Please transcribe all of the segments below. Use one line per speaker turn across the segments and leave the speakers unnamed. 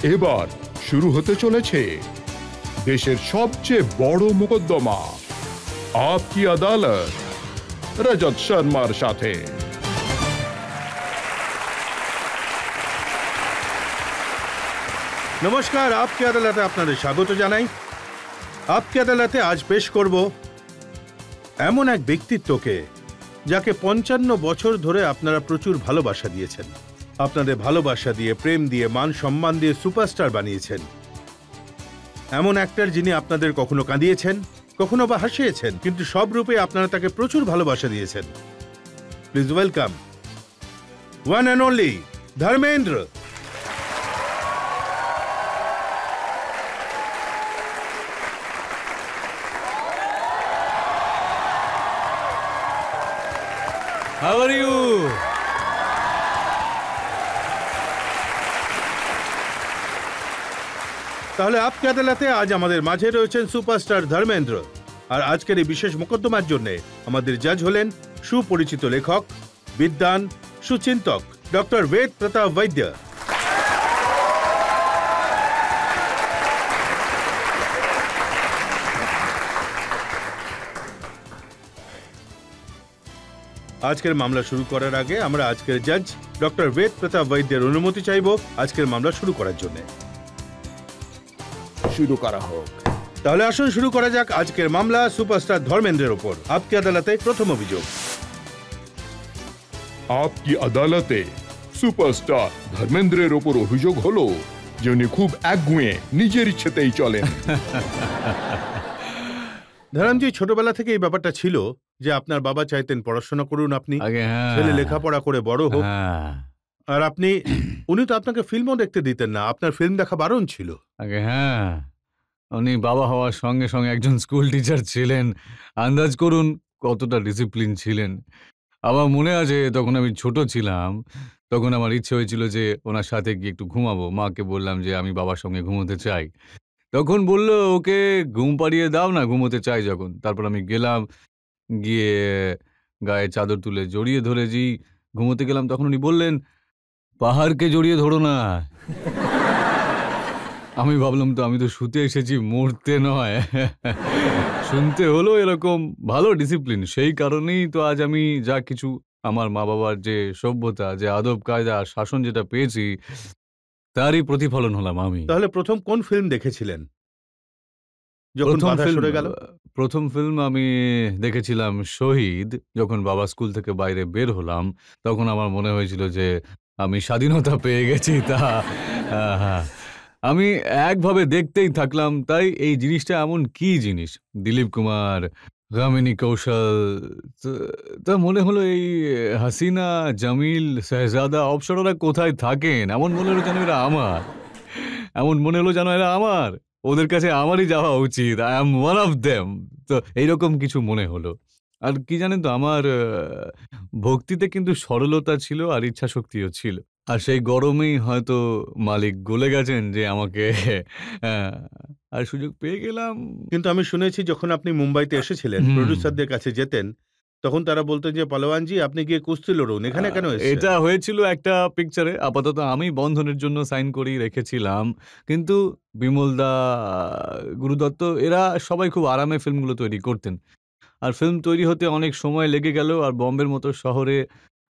এবার শুরু হতে চলেছে দেশের সবচেয়ে বড় মোকদ্দমা আপকি আদালত রজত শর্মার সাথে।
নমস্কার, আপকি আদালতে আপনাদের স্বাগত জানাই। আপকি আদালতে আজ পেশ করব এমন এক ব্যক্তিত্বকে যাকে ৫৫ বছর ধরে আপনারা প্রচুর ভালোবাসা দিয়েছেন। আপনাদের ভালোবাসা দিয়ে, প্রেম দিয়ে, মান সম্মান দিয়ে সুপারস্টার বানিয়েছেন। এমন অ্যাক্টর যিনি আপনাদের কখনো কাঁদিয়েছেন, কখনো বা হাসিয়েছেন, কিন্তু সব রূপে আপনারা তাকে প্রচুর ভালোবাসা দিয়েছেন। Please welcome one and only Dharmendra.
How are you?
তাহলে আপকি আদালতে আজ আমাদের মাঝে রয়েছেন সুপারস্টার ধর্মেন্দ্র। আর আজকের এই বিশেষ মোকদ্দমার জন্য আমাদের জাজ হলেন সুপরিচিত লেখক, বিদ্বান, সুচিন্তক ডক্টর বেদ প্রতাপ বৈদ্য। আজকের মামলা শুরু করার আগে আমরা আজকের জাজ ডক্টর বেদ প্রতাপ বৈদ্যের অনুমতি চাইব আজকের মামলা শুরু করার জন্য।
শুরু করা হোক।
তাহলে আসুন শুরু করা যাক আজকের মামলা সুপারস্টার ধর্মেন্দ্রের ওপর। আপকি আদালতে প্রথম অভিযোগ।
আপকি আদালতে সুপারস্টার ধর্মেন্দ্রের ওপর অভিযোগ হলো যে উনি খুব একগুঁয়ে, নিজের ইচ্ছেতেই চলেন।
ধরমজি, ছোটবেলা থেকে এই ব্যাপারটা ছিল যে আপনার বাবা চাইতেন পড়াশোনা করুন, আপনি ছেলে লেখাপড়া করে বড় হোক। আর উনি তো আপনাকে ফিল্মও দেখতে দিতেন না, আপনার ফিল্ম দেখা বারণ ছিল।
হ্যাঁ, উনি বাবা হওয়ার সঙ্গে সঙ্গে একজন স্কুল টিচার ছিলেন। আন্দাজ করুন কতটা ডিসিপ্লিন ছিলেন। আমার মনে আছে তখন আমি ছোট ছিলাম, তখন আমার ইচ্ছে হয়েছিল যে ওনার সাথে গিয়ে একটু ঘুমাবো। মাকে বললাম যে আমি বাবার সঙ্গে ঘুমোতে চাই। তখন বলল, ওকে ঘুম পাড়িয়ে দাও না, ঘুমোতে চাই যখন। তারপর আমি গেলাম, গিয়ে গায়ে চাদর তুলে জড়িয়ে ধরেছি, ঘুমোতে গেলাম। তখন উনি বললেন, পাহাড়কে জড়িয়ে ধরো না। আমি ভাবলাম তো আমি তো শুতে এসেছি, মরতে নয়। শুনতে হলো এরকম ভালো ডিসিপ্লিন। সেই কারণেই তো আজ আমি যা কিছু আমার মা বাবার যে সভ্যতা, যে আদব কায়দা, শাসন যেটা পেয়েছি, তারই প্রতিফলন হলাম আমি।
তাহলে প্রথম কোন ফিল্ম দেখেছিলেন যখন বাধা সরে গেল?
প্রথম ফিল্ম আমি দেখেছিলাম শহীদ। যখন বাবা স্কুল থেকে বাইরে বের হলাম, তখন আমার মনে হয়েছিল যে আমি স্বাধীনতা পেয়ে গেছি। আমি একভাবে দেখতেই থাকলাম। তাই এই জিনিসটা এমন কি জিনিস, দিলীপ কুমার, গামিনী কৌশল, তা মনে হলো এই হাসিনা, জামিল, শেহজাদা, অপসররা কোথায় থাকেন। এমন মনে হলো যেন এরা আমার, ওদের কাছে আমারই যাওয়া উচিত। I am one of them. তো এইরকম কিছু মনে হলো। আর কি জানেন তো, আমার ভক্তিতে কিন্তু সরলতা ছিল আর ইচ্ছা শক্তিও ছিল। আর সেই গরমেই হয়তো মালিক গলে গেছেন যে আমাকে আর সুযোগ পেয়ে গেলাম।
কিন্তু আমি শুনেছি যখন আপনি মুম্বাইতে এসেছিলেন, প্রডিউসারদের কাছে যেতেন, তখন তারা বলতেন যে পালোয়ানজি আপনি গিয়ে কুস্তি লড়ুন, এখানে কেন এসেছেন?
এটা হয়েছিল একটা পিকচারে। আপাতত আমি বন্ধনের জন্য সাইন করেই রেখেছিলাম। কিন্তু বিমলদা, গুরুদত্ত এরা সবাই খুব আরামে ফিল্মগুলো তৈরি করতেন। আর ফিল্ম তৈরি হতে অনেক সময় লেগে গেল। আর বম্বের মতো শহরে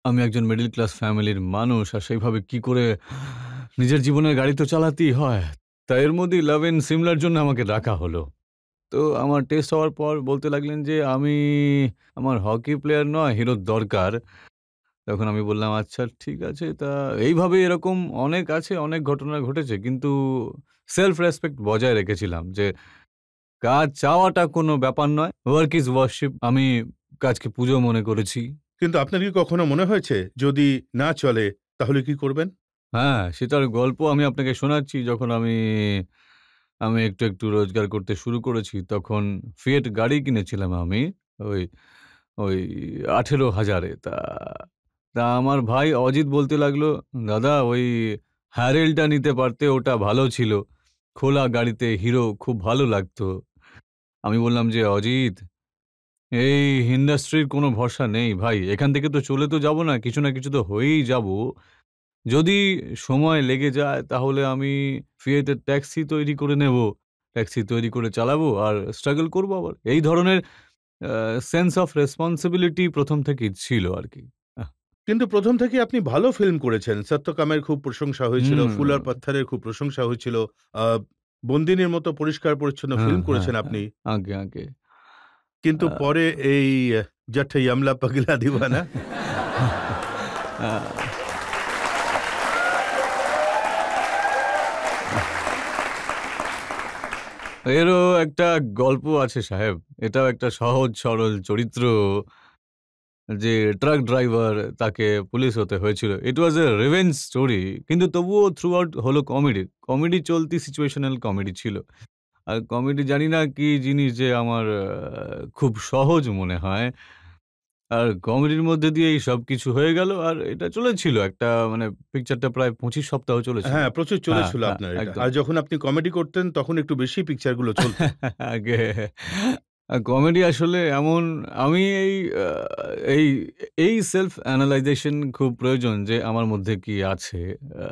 আমি একজন মিডল ক্লাস ফ্যামিলির মানুষ, আর সেইভাবে কি করে নিজের জীবনের গাড়ি তো চালাতেই হয়। তাই এর মধ্যেই লাভ ইন সিমলার জন্য আমাকে ডাকা হলো। তো আমার টেস্ট হওয়ার পর বলতে লাগলেন যে আমার হকি প্লেয়ার নয়, হিরোর দরকার। তখন আমি বললাম, আচ্ছা ঠিক আছে। তা এইভাবে এরকম অনেক আছে, অনেক ঘটনা ঘটেছে, কিন্তু সেলফ রেসপেক্ট বজায় রেখেছিলাম যে কাজ চাওয়াটা কোনো ব্যাপার নয়। Work is worship. আমি কাজকে পুজো মনে করেছি।
কিন্তু আপনার কি কখনো মনে হয়েছে যদি না চলে তাহলে কি করবেন?
হ্যাঁ, সেটার গল্প আমি আপনাকে শোনাচ্ছি। যখন আমি একটু একটু রোজগার করতে শুরু করেছি, তখন ফিয়েট গাড়ি কিনেছিলাম আমি, ওই ওই 18,000-এ। তা আমার ভাই অজিত বলতে লাগলো, দাদা ওই হ্যারেলটা নিতে পারতে, ওটা ভালো ছিল, খোলা গাড়িতে হিরো খুব ভালো লাগতো। আমি বললাম যে অজিত, এই ইন্ডাস্ট্রির কোনো ভরসা নেই ভাই, এখান থেকে তো চলে তো যাব না, কিছু না কিছু তো হয়েই যাব। যদি সময় লেগে যায় তাহলে আমি ফিয়েটে ট্যাক্সি তৈরি করে নেব। ট্যাক্সি তৈরি করে চালাবো আর স্ট্রাগল করব আবার। এই ধরনের সেন্স অফ রেসপন্সিবিলিটি ১ম থেকেই ছিল আরকি। আহ
কিন্তু প্রথম থেকে আপনি ভালো ফিল্ম করেছেন। সত্যকামের খুব প্রশংসা হয়েছিল,
হুম।
ফুল আর পাত্থরের খুব প্রশংসা হয়েছিল। বন্দিনীর মতো পরিষ্কার পরিচ্ছন্ন
হ্যাঁ,
ফিল্ম
হ্যাঁ,
করেছেন
হ্যাঁ।
আপনি।
আগে, আগে।
কিন্তু
আ
পরে এই জট ইয়ামলা পাগলা দিওয়ানা
আ এরও একটা গল্প আছে সাহেব। এটাও একটা সহজ সরল চরিত্র যে ট্রাক ড্রাইভার তাকে পুলিশ হতে হয়েছিল। ইট ওয়াজ এ রিভেঞ্জ স্টোরি কিন্তু তবুও থ্রু আউট হলো কমেডি। কমেডি চলতি সিচুয়েশনাল কমেডি ছিল। আর কমেডি জানি না কি জিনিস যে আমার খুব সহজ মনে হয়। আর কমেডির মধ্যে দিয়েই সবকিছু হয়ে গেল। আর এটা চলেছিল একটা মানে পিকচারটা প্রায় ২৫ সপ্তাহ চলেছিল।
হ্যাঁ, প্রচুর
হ্যাঁ,
চলেছিল
হ্যাঁ,
আপনার এটা।
একদম।
আর যখন আপনি কমেডি করতেন তখন একটু বেশি পিকচারগুলো চলত।
আগে কমেডি আসলে এমন আমি আ এই এই সেলফ অ্যানালাইজেশন খুব প্রয়োজন যে আমার মধ্যে কি আছে। আ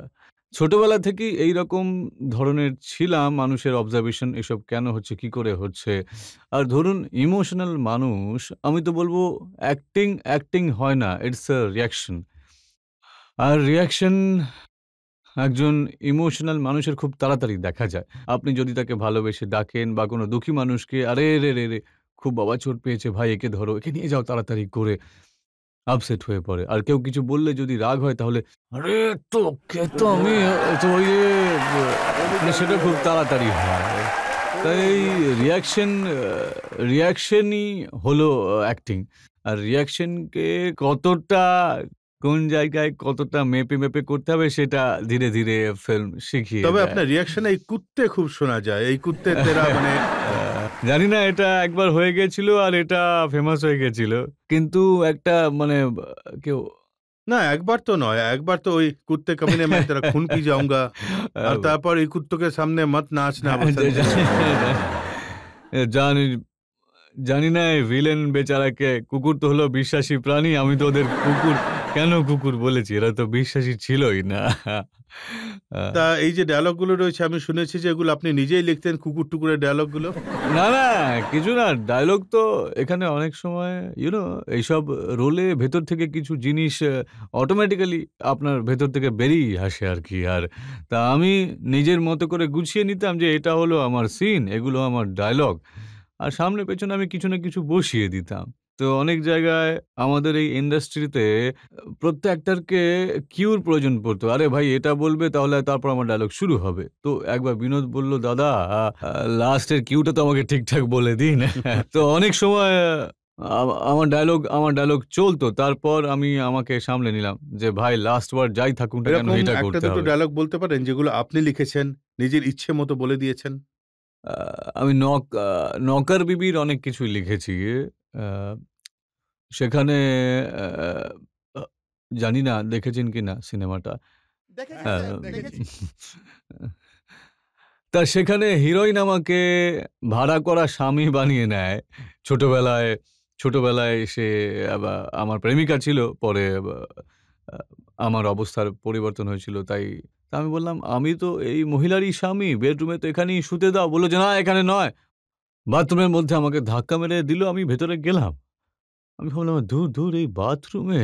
ছোটবেলা থেকেই এইরকম ধরনের ছিলাম। মানুষের অবজারভেশন এসব কেন হচ্ছে, কি করে হচ্ছে। আর ধরুন ইমোশনাল মানুষ আমি তো বলব অ্যাক্টিং হয় না। It's a reaction. আর রিঅ্যাকশন একজন ইমোশনাল মানুষের খুব তাড়াতাড়ি দেখা যায়। আপনি যদি তাকে ভালোবেসে ডাকেন বা কোনো দুঃখী মানুষকে, "আরে রে, রে, রে! খুব বাবা চোট পেয়েছে ভাই একে ধরো, একে নিয়ে যাও তাড়াতাড়ি করে।" আপসেট হয়ে পড়ে। আর কেউ কিছু বললে যদি রাগ হয় তাহলে, "আরে তোকে তো আমি" তো ওই যে মানে সেটা খুব তাড়াতাড়ি হয়। তাই রিঅ্যাকশন রিঅ্যাকশনই হলো অ্যাক্টিং। আর রিঅ্যাকশনকে কতটা কোন জায়গায় কতটা মেপে করতে হবে সেটা ধীরে, ধীরে ফিল্ম শিখিয়ে
তবে
দেয়।
আপনার রিঅ্যাকশনে এই কুত্তে খুব শোনা যায়। এই কুত্তে তেরা মানে
জানি না এটা একবার হয়ে গেছিল আর এটা ফেমাস হয়ে গেছিল। কিন্তু একটা মানে কেউ
না একবার তো নয়। একবার তো ওই কুত্তে কমিনে मैं तेरा खून पी जाऊँगा আর তারপর এই কুত্তোं के सामने मत नाचना बसंती
জানি জানি না এই ভিলেন বেচারাকে কুকুর তো হলো বিশ্বাসী প্রাণী। আমি তো ওদের কুকুর কেন কুকুর বলেছি? এরা তো বিশ্বাসী ছিলই না। আ
তা এই যে ডায়ালগগুলো রয়েছে আমি শুনেছি যে এগুলো আপনি নিজেই লিখতেন কুকুর-টুকুরের ডায়ালগগুলো?
না, না কিছু না। ডায়ালগ তো এখানে অনেক সময় এইসব রোলে ভেতর থেকে কিছু জিনিস অটোমেটিক্যালি আপনার ভেতর থেকে বেরিয়ে আসে আরকি। আর তা আমি নিজের মতো করে গুছিয়ে নিতাম যে এটা হলো আমার সিন, এগুলো আমার ডায়ালগ। আর সামনে পেছনে আমি কিছু না কিছু বসিয়ে দিতাম। তো অনেক জায়গায় আমাদের এই ইন্ডাস্ট্রিতে প্রত্যেক অ্যাক্টরকে কিউর প্রয়োজন পড়তো। আরে ভাই এটা বলবে তাহলে তারপর আমার ডায়ালগ শুরু হবে। তো একবার বিনোদ বলল, "দাদা লাস্টের কিউটা তো আমাকে ঠিকঠাক বলে দিন।" তো অনেক সময় আমার ডায়ালগ চলতো। তারপর আমি আমাকে সামলে নিলাম যে ভাই লাস্ট ওয়ার্ড যাই থাকুক না কেন
এরকম
এটা
একটা
করতে
দুটো
হবে।
ডায়ালগ বলতে পারেন যেগুলো আপনি লিখেছেন, নিজের ইচ্ছে মতো বলে দিয়েছেন?
আ আমি নওকার বিবির অনেক কিছুই লিখেছি। আ সেখানে আ আ জানি না দেখেছেন কিনা সিনেমাটা।
দেখেছি
আ
স্যার, দেখেছি।
তা সেখানে হিরোইন আমাকে ভাড়া করা স্বামী বানিয়ে নেয়। ছোটবেলায় ছোটবেলায় সে আমার প্রেমিকা ছিল। পরে আ আমার অবস্থার পরিবর্তন হয়েছিল। তা আমি বললাম, "আমি তো এই মহিলারই স্বামী। বেডরুমে তো এখানেই শুতে দাও।" বলল যে, "না এখানে নয়।" বাথরুমের মধ্যে আমাকে ধাক্কা মেরে দিল। আমি ভেতরে গেলাম। আমি ভাবলাম, "ধুর, ধুর এই বাথরুমে?"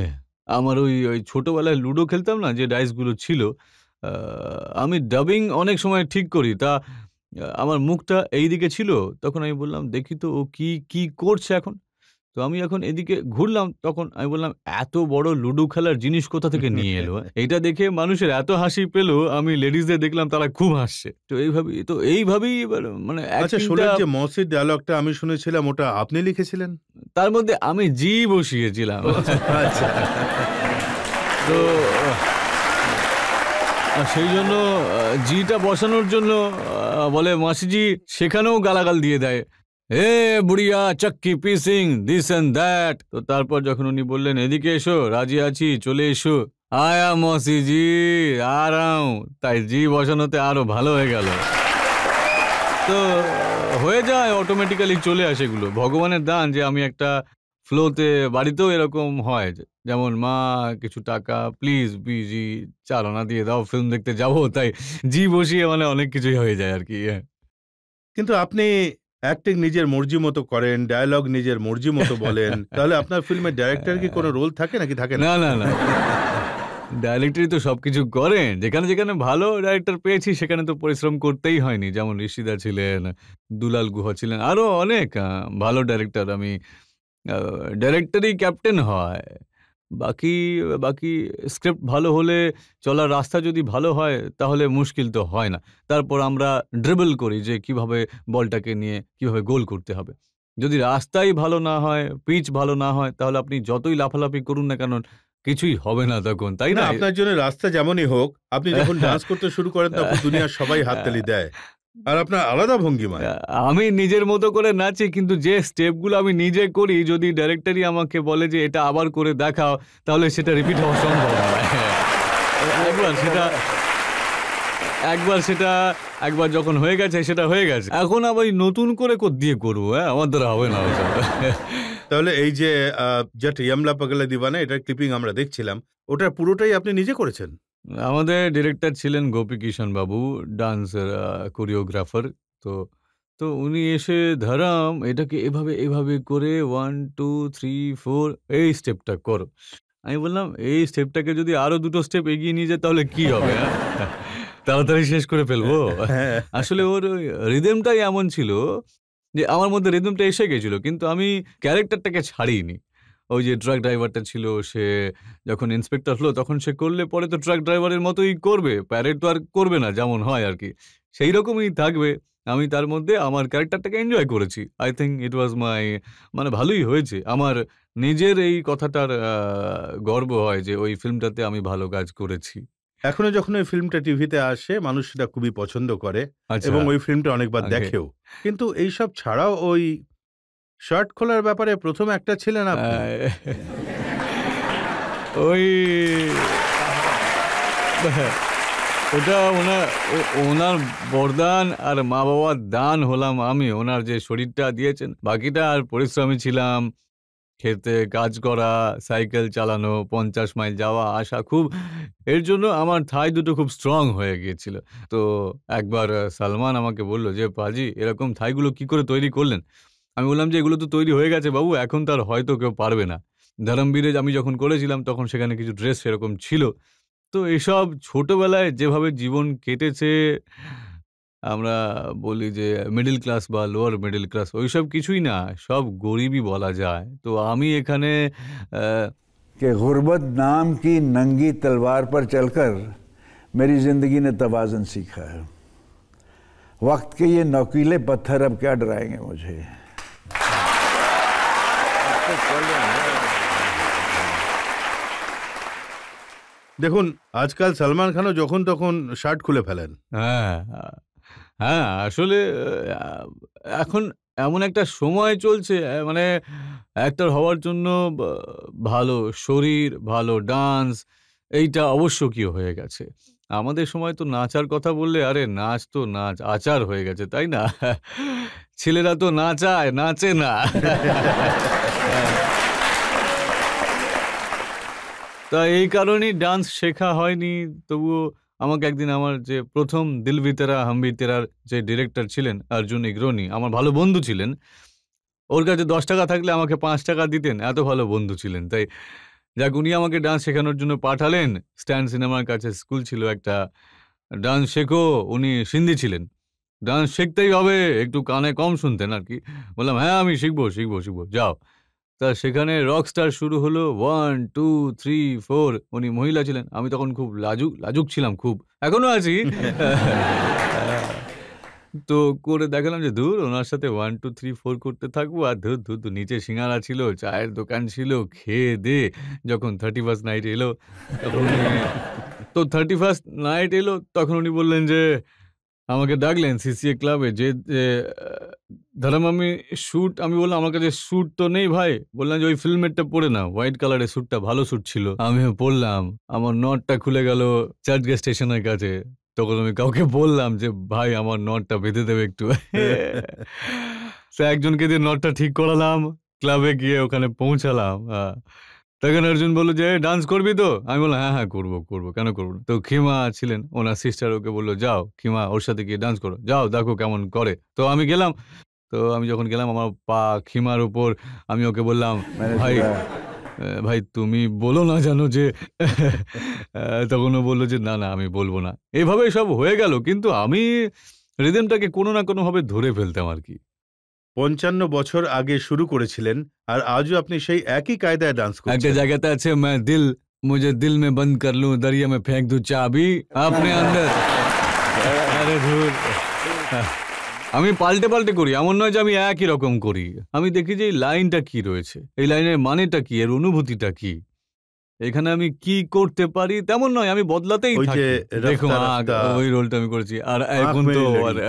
আমার ওই ছোটবেলায় লুডো খেলতাম না যে ডাইস গুলো ছিল। আ আমি ডাবিং অনেক সময় ঠিক করি। তা আমার মুখটা এইদিকে ছিল। তখন আমি বললাম, "দেখি তো ও কি করছে এখন?" তো আমি এখন এদিকে ঘুরলাম তখন আমি বললাম, "এত বড় লুডো খেলার জিনিস কোথা থেকে নিয়ে এলো?" এইটা দেখে মানুষের এত হাসি পেল, আমি লেডিজদের দেখলাম তারা খুব হাসছে। তো এইভাবেই এবার মানে
আচ্ছা
অ্যাক্টিংটা
শোলের যে মসির ডায়ালগটা আমি শুনেছিলাম ওটা আপনি লিখেছিলেন?
তার মধ্যে আমি জি বসিয়েছিলাম।
আচ্ছা।
তো সেইজন্য জিটা বসানোর জন্য বলে মাসিজি সেখানেও গালাগাল দিয়ে দেয়। "এ বুড়িয়া চাক্কি পিসিং দিস অ্যান্ড দ্যাট।" তো তারপর যখন উনি বললেন, "এদিকে এসো, রাজি আছি, চলে এসো।" "আয়া মসিজি, আ রহা হুঁ।" তাই জি বসানোতে আরো ভালো হয়ে গেল। তো হয়ে যায় অটোমেটিক্যালি চলে আসে এগুলো। ভগবানের দান যে আমি একটা ফ্লোতে বাড়িতেও এরকম হয় যেমন মা কিছু টাকা প্লিজ বিজি 4 আনা দিয়ে দাও ফিল্ম দেখতে যাবো তাই জি বসিয়ে মানে অনেক কিছুই হয়ে যায় আর কি।
কিন্তু আপনি অ্যাক্টিং নিজের মর্জি মতো করেন, ডায়ালগ নিজের মর্জি মতো বলেন, তাহলে আপনার ফিল্মের ডাইরেক্টর কি কোনো রোল থাকে নাকি থাকে না?
না, না, না। ডাইরেক্টরই তো সবকিছু করেন। যেখানে ভালো ডাইরেক্টর পেয়েছি সেখানে তো পরিশ্রম করতেই হয়নি। যেমন ঋষিদা ছিলেন, দুলাল গুহা ছিলেন, আরো অনেক ভালো ডাইরেক্টর আমি আ ডাইরেক্টরই ক্যাপ্টেন হয়। বাকি বাকি স্ক্রিপ্ট ভালো হলে, চলার রাস্তা যদি ভালো হয় তাহলে মুশকিল তো হয় না। তারপর আমরা ড্রিবল করি যে কিভাবে বলটাকে নিয়ে কিভাবে গোল করতে হবে। যদি রাস্তাই ভালো না হয়, পিচ ভালো না হয় তাহলে আপনি যতই লাফালাফি করুন না কেন কিছুই হবে না তখন, তাই
না,
না?
আপনার জন্য রাস্তা যেমনই হোক, আপনি যখন ডান্স করতে শুরু করেন তখন দুনিয়ার সবাই হাততালি দেয়। আর আপনার আলাদা ভঙ্গিমায়।
আমি নিজের মতো করে নাচি কিন্তু যে স্টেপগুলো আমি নিজে করি যদি ডাইরেক্টরই আমাকে বলে যে এটা আবার করে দেখাও তাহলে সেটা রিপিট হওয়া সম্ভব নয়। একবার যখন হয়ে গেছে সেটা হয়ে গেছে। এখন আবার নতুন করে দিয়ে করবো, আমার দ্বারা হবে না ওসব।
তাহলে এই যে জট ইয়ামলা পাগলা দিওয়ানা, এটার ক্লিপিং আমরা দেখছিলাম, ওটা পুরোটাই আপনি নিজে করেছেন?
আমাদের ডিরেক্টর ছিলেন গোপী কিষণ বাবু, ডান্সের কোরিওগ্রাফার। তো তো উনি এসে ধরাম এটাকে এভাবে করে 1, 2, 3, 4 এই স্টেপটা করো। আমি বললাম, "এই স্টেপটাকে যদি আরো ২ টো স্টেপ এগিয়ে নিয়ে যাই তাহলে কি হবে, তাড়াতাড়ি শেষ করে ফেলবো?"
হ্যাঁ।
আসলে ওর ওই রিদমটাই এমন ছিল যে আমার মধ্যে রিদমটা এসে গেছিল কিন্তু আমি ক্যারেক্টারটাকে ছাড়িনি। ওই যে ট্রাক ড্রাইভারটা ছিল সে যখন ইন্সপেক্টর হলো তখন সে করলে পরে তো ট্রাক ড্রাইভারের মতোই করবে। প্যারেড তো আর করবে না যেমন হয় আরকি। সেই রকমই থাকবে। আমি তার মধ্যে আমার ক্যারেক্টারটাকে এনজয় করেছি। আই থিংক ইট ওয়াজ মাই মানে ভালোই হয়েছে। আমার নিজের এই কথাটার গর্ব হয় যে ওই ফিল্মটাতে আমি ভালো কাজ করেছি।
এখনো যখন ওই ফিল্মটা টিভিতে আসে মানুষ সেটা খুবই পছন্দ করে
আচ্ছা,
এবং ওই ফিল্মটা অনেকবার
ওকে।
দেখেও। কিন্তু এইসব ছাড়াও ওই শার্ট খোলার ব্যাপারে প্রথম একটা ছিলেন আপনি।
ওই ওটা ওনার বরদান আর মা-বাবার দান হলাম আমি। ওনার যে শরীরটা দিয়েছেন, বাকিটা আর পরিশ্রমী ছিলাম। খেতে কাজ করা, সাইকেল চালানো, ৫০ মাইল যাওয়া আসা খুব এর জন্য আমার থাই দুটো খুব স্ট্রং হয়ে গিয়েছিল। তো একবার সালমান আমাকে বলল যে, "পাজি এরকম থাইগুলো কি করে তৈরি করলেন?" আমি বললাম যে, "এগুলো তো তৈরি হয়ে গেছে বাবু, এখন তো আর হয়তো কেউ পারবে না।" ধরমবীরে আমি যখন করেছিলাম তখন সেখানে কিছু ড্রেস সেরকম ছিল। তো এসব ছোটবেলায় যেভাবে জীবন কেটেছে, আমরা বলি যে মিডল ক্লাস বা লোয়ার মিডল ক্লাস ওইসব কিছুই না, সব গরিবই বলা যায়। তো আমি এখানে আ
कि गुर्बत नाम की नंगी तलवार पर चलकर मेरी ज़िंदगी ने तवाज़ुन सीखा है। वक्त के ये नोकीले पत्थर अब क्या डराएंगे मुझे।
দেখুন, আজকাল সালমান খানও যখন তখন শার্ট খুলে ফেলেন।
হ্যাঁ, হ্যাঁ, আসলে আ এখন এমন একটা সময় চলছে মানে অ্যাক্টর হওয়ার জন্য বা ভালো শরীর, ভালো ডান্স এইটা আবশ্যকীয় হয়ে গেছে। আমাদের সময় তো নাচার কথা বললে আরে নাচ তো নাচ, আচার হয়ে গেছে, তাই না? ছেলেরা তো নাচায়, নাচে না। তা এই কারণেই ডান্স শেখা হয়নি। তবুও আমাকে একদিন আমার যে ১ম 'দিল ভি তেরা হাম ভি তেরা'র যে ডিরেক্টর ছিলেন অর্জুন ইগ্রনি, আমার ভালো বন্ধু ছিলেন। ওর কাছে ৳১০ থাকলে আমাকে ৳৫ দিতেন। এত ভালো বন্ধু ছিলেন। তাই যাক উনি আমাকে ডান্স শেখানোর জন্য পাঠালেন। স্ট্যান্ড সিনেমার কাছে স্কুল ছিল একটা। ডান্স শেখো, উনি সিন্ধি ছিলেন। ডান্স শিখতেই হবে, একটু কানে কম শুনতেন আরকি। বললাম, "হ্যাঁ, আমি শিখব, যাও।" তা সেখানে রকস্টার শুরু হলো 1, 2, 3, 4 উনি মহিলা ছিলেন। আমি তখন খুব লাজুক ছিলাম খুব। এখনো আছি। তো করে দেখালাম যে ধুর ওনার সাথে 1, 2, 3, 4 করতে থাকবো আর ধুর নিচে সিঙ্গারা ছিল, চায়ের দোকান ছিল। খেয়ে-দেয়ে যখন 31st নাইট এলো তখন তো 31st নাইট এলো তখন উনি বললেন যে আমাকে ডাকলেন সিসিএ ক্লাবে যে ধরুন আমি বললাম, "আমার কাছে স্যুট তো নেই ভাই।" বললাম যে, "ওই ফিল্মেরটা পরে নাও। হোয়াইট কালারের স্যুটটা ভালো স্যুট ছিল।" আমিও পড়লাম। আমার নটটা খুলে গেল চার্চগেট স্টেশনের কাছে। তখন আমি কাউকে বললাম যে, "ভাই আমার নটটা বেঁধে দেবে একটু।" তো একজনকে দিয়ে নটটা ঠিক করালাম। ক্লাবে গিয়ে ওখানে পৌঁছালাম। তখন অর্জুন বললো যে ডান্স করবি তো? আমি বললাম হ্যাঁ করবো করবো, কেন করবো না? তো খিমা ছিলেন, ওনার সিস্টার ওকে বললো যাও খিমা ওর সাথে গিয়ে ডান্স করো, যাও দেখো কেমন করে। তো আমি গেলাম। তো আমি যখন গেলাম আমার পা খিমার উপর, আমি ওকে বললাম
मैंने
ভাই
सुना
ভাই তুমি বলো না জানো যে তখন ও বললো যে না না আমি বলবো না। এভাবেই সব হয়ে গেল, কিন্তু আমি রিদমটাকে কোনো না কোনো ভাবে ধরে ফেলতাম আর কি।
55 বছর আগে শুরু করেছিলেন আর আজও আপনি সেই একই কায়দায় ডান্স
একটা
করছেন।
জায়গাতে আছে मुझे दिल में बंद कर लूं, दरिया में फेंक दूं चाबी अपने अंदर। আরে ধুর। আমি পাল্টে পাল্টে করি, এমন নয় যে আমি একই রকম করি। আমি দেখি যে এই লাইনটা কি রয়েছে, এই লাইনের মানেটা কি, এর অনুভূতিটা কি, এখানে আমি কি করতে পারি তেমন নয়, আমি বদলাতেই
ওই যে
থাকি। দেখো
রাফতা
আগ,
রাফতা,
ওই রোলটা আমি করেছি। আর
আঁখ
এখন তো
মেরি
আর
লড়ি,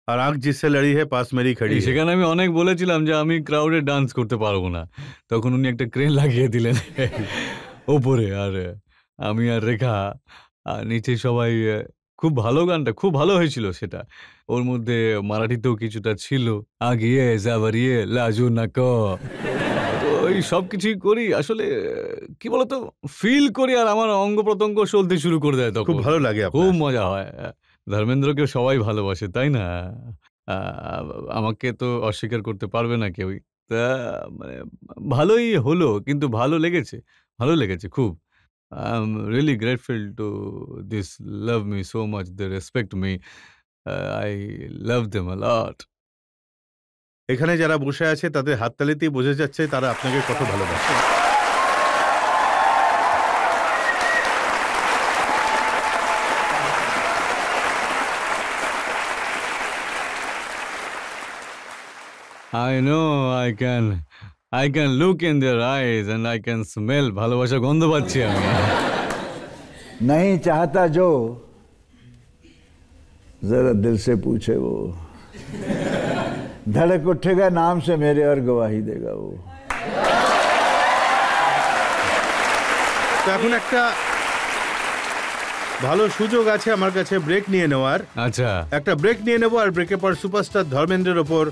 আর আঁখ জিসসে লড়ি হে পাস মেরি খড়ি হে।
সেখানে আমি অনেক বলেছিলাম যে আমি ক্রাউডে ডান্স করতে পারবো না। তখন উনি একটা ক্রেন লাগিয়ে দিলেন ওপরে, আর আমি আর রেখা আর নিচে সবাই খুব ভালো, গানটা খুব ভালো হয়েছিল সেটা। ওর মধ্যে মারাঠিতেও কিছুটা ছিল, আগিয়ে যাবারিয়ে লাজু নাক। তো এই সব কিছুই করি আসলে, কি বলতো, ফিল করি আর আমার অঙ্গ প্রত্যঙ্গ চলতে শুরু করে দেয়
খুব
তখন।
ভালো লাগে
খুব
আপনার।
মজা হয়। ধর্মেন্দ্রকে সবাই ভালোবাসে, তাই না? আ আমাকে তো অস্বীকার করতে পারবে না কেউই। তা মানে ভালোই হলো, কিন্তু ভালো লেগেছে। ভালো লেগেছে খুব। I am really grateful to this love me so much, they respect me. I love them a lot.
এখানে যারা বসে আছে তাদের হাততালিতেই বোঝা যাচ্ছে তারা আপনাকে কত ভালোবাসে।
I know I can look in their eyes and I can smell ভালোবাসার গন্ধ পাচ্ছি আমি।
नहीं चाहता जो जरा दिल से पूछे वो, धड़क उठेगा नाम से मेरे और गवाही देगा वो।
তো এখন একটা ভালো সুযোগ আছে আমার কাছে ব্রেক নিয়ে নেওয়ার।
আচ্ছা,
একটা ব্রেক নিয়ে নেব আর ব্রেকের পর সুপারস্টার ধর্মেন্দ্রের ওপর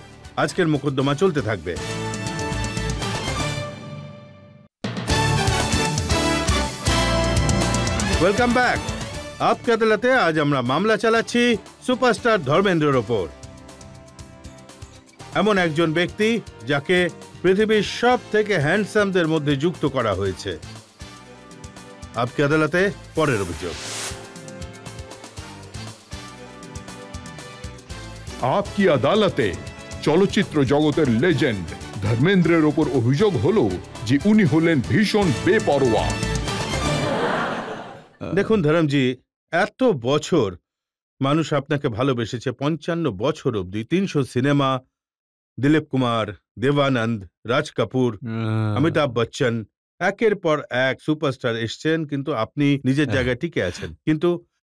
আজকের মোকদ্দমা চলতে থাকবে। Welcome back. আপকে আদালতে আজ আমরা মামলা চালাচ্ছি সুপারস্টার ধর্মেন্দ্রের ওপর। এমন একজন ব্যক্তি যাকে পৃথিবীর সব থেকে হ্যান্ডসামদের মধ্যে যুক্ত করা হয়েছে। আপকে আদালতে পরের অভিযোগ।
আপকি আদালতে চলচ্চিত্র জগতের লেজেন্ড ধর্মেন্দ্রের ওপর অভিযোগ হলো যে উনি হলেন ভীষণ বেপরোয়া।
দেখুন ধরমজি, এত বছর মানুষ আপনাকে ভালোবেসেছে, 55 বছর অবধি 300 সিনেমা, দিলীপ কুমার, দেবানন্দ, রাজ কাপুর, অমিতাভ বচ্চন, একের পর এক সুপারস্টার এসছেন, কিন্তু আপনি নিজের জায়গায় টিকে আছেন। কিন্তু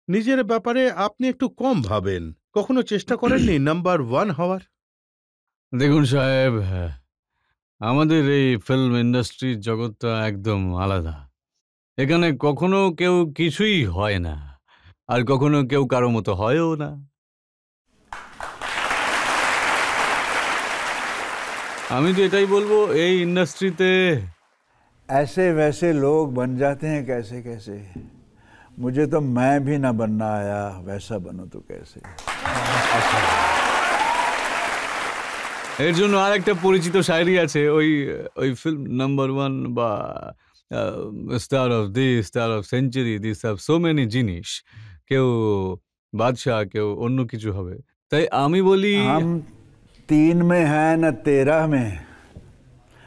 নিজের ব্যাপারে আপনি একটু কম ভাবেন। কখনো চেষ্টা করেননি নাম্বার 1 হওয়ার?
দেখুন সাহেব, আমাদের এই ফিল্ম ইন্ডাস্ট্রির জগৎটা একদম আলাদা। এখানে কখনো কেউ কিছুই হয় না, আর কখনো কেউ কারো মতো হয়ও না। আমি তো এটাই বলবো, এই ইন্ডাস্ট্রিতে
ऐसे वैसे लोग बन जाते हैं कैसे कैसे। मुझे तो मैं भी ना बनना आया, वैसा बनो तो कैसे।
এর জন্য আর একটা পরিচিত শায়রি আছে, ওই ওই ফিল্ম নাম্বার 1 বা star of this, star of century, this of so many জিনিস। কেউ বাদশাহ, কেউ অন্য কিছু হবে। তাই আমি বলি
हम 3 में हैं न 13 में,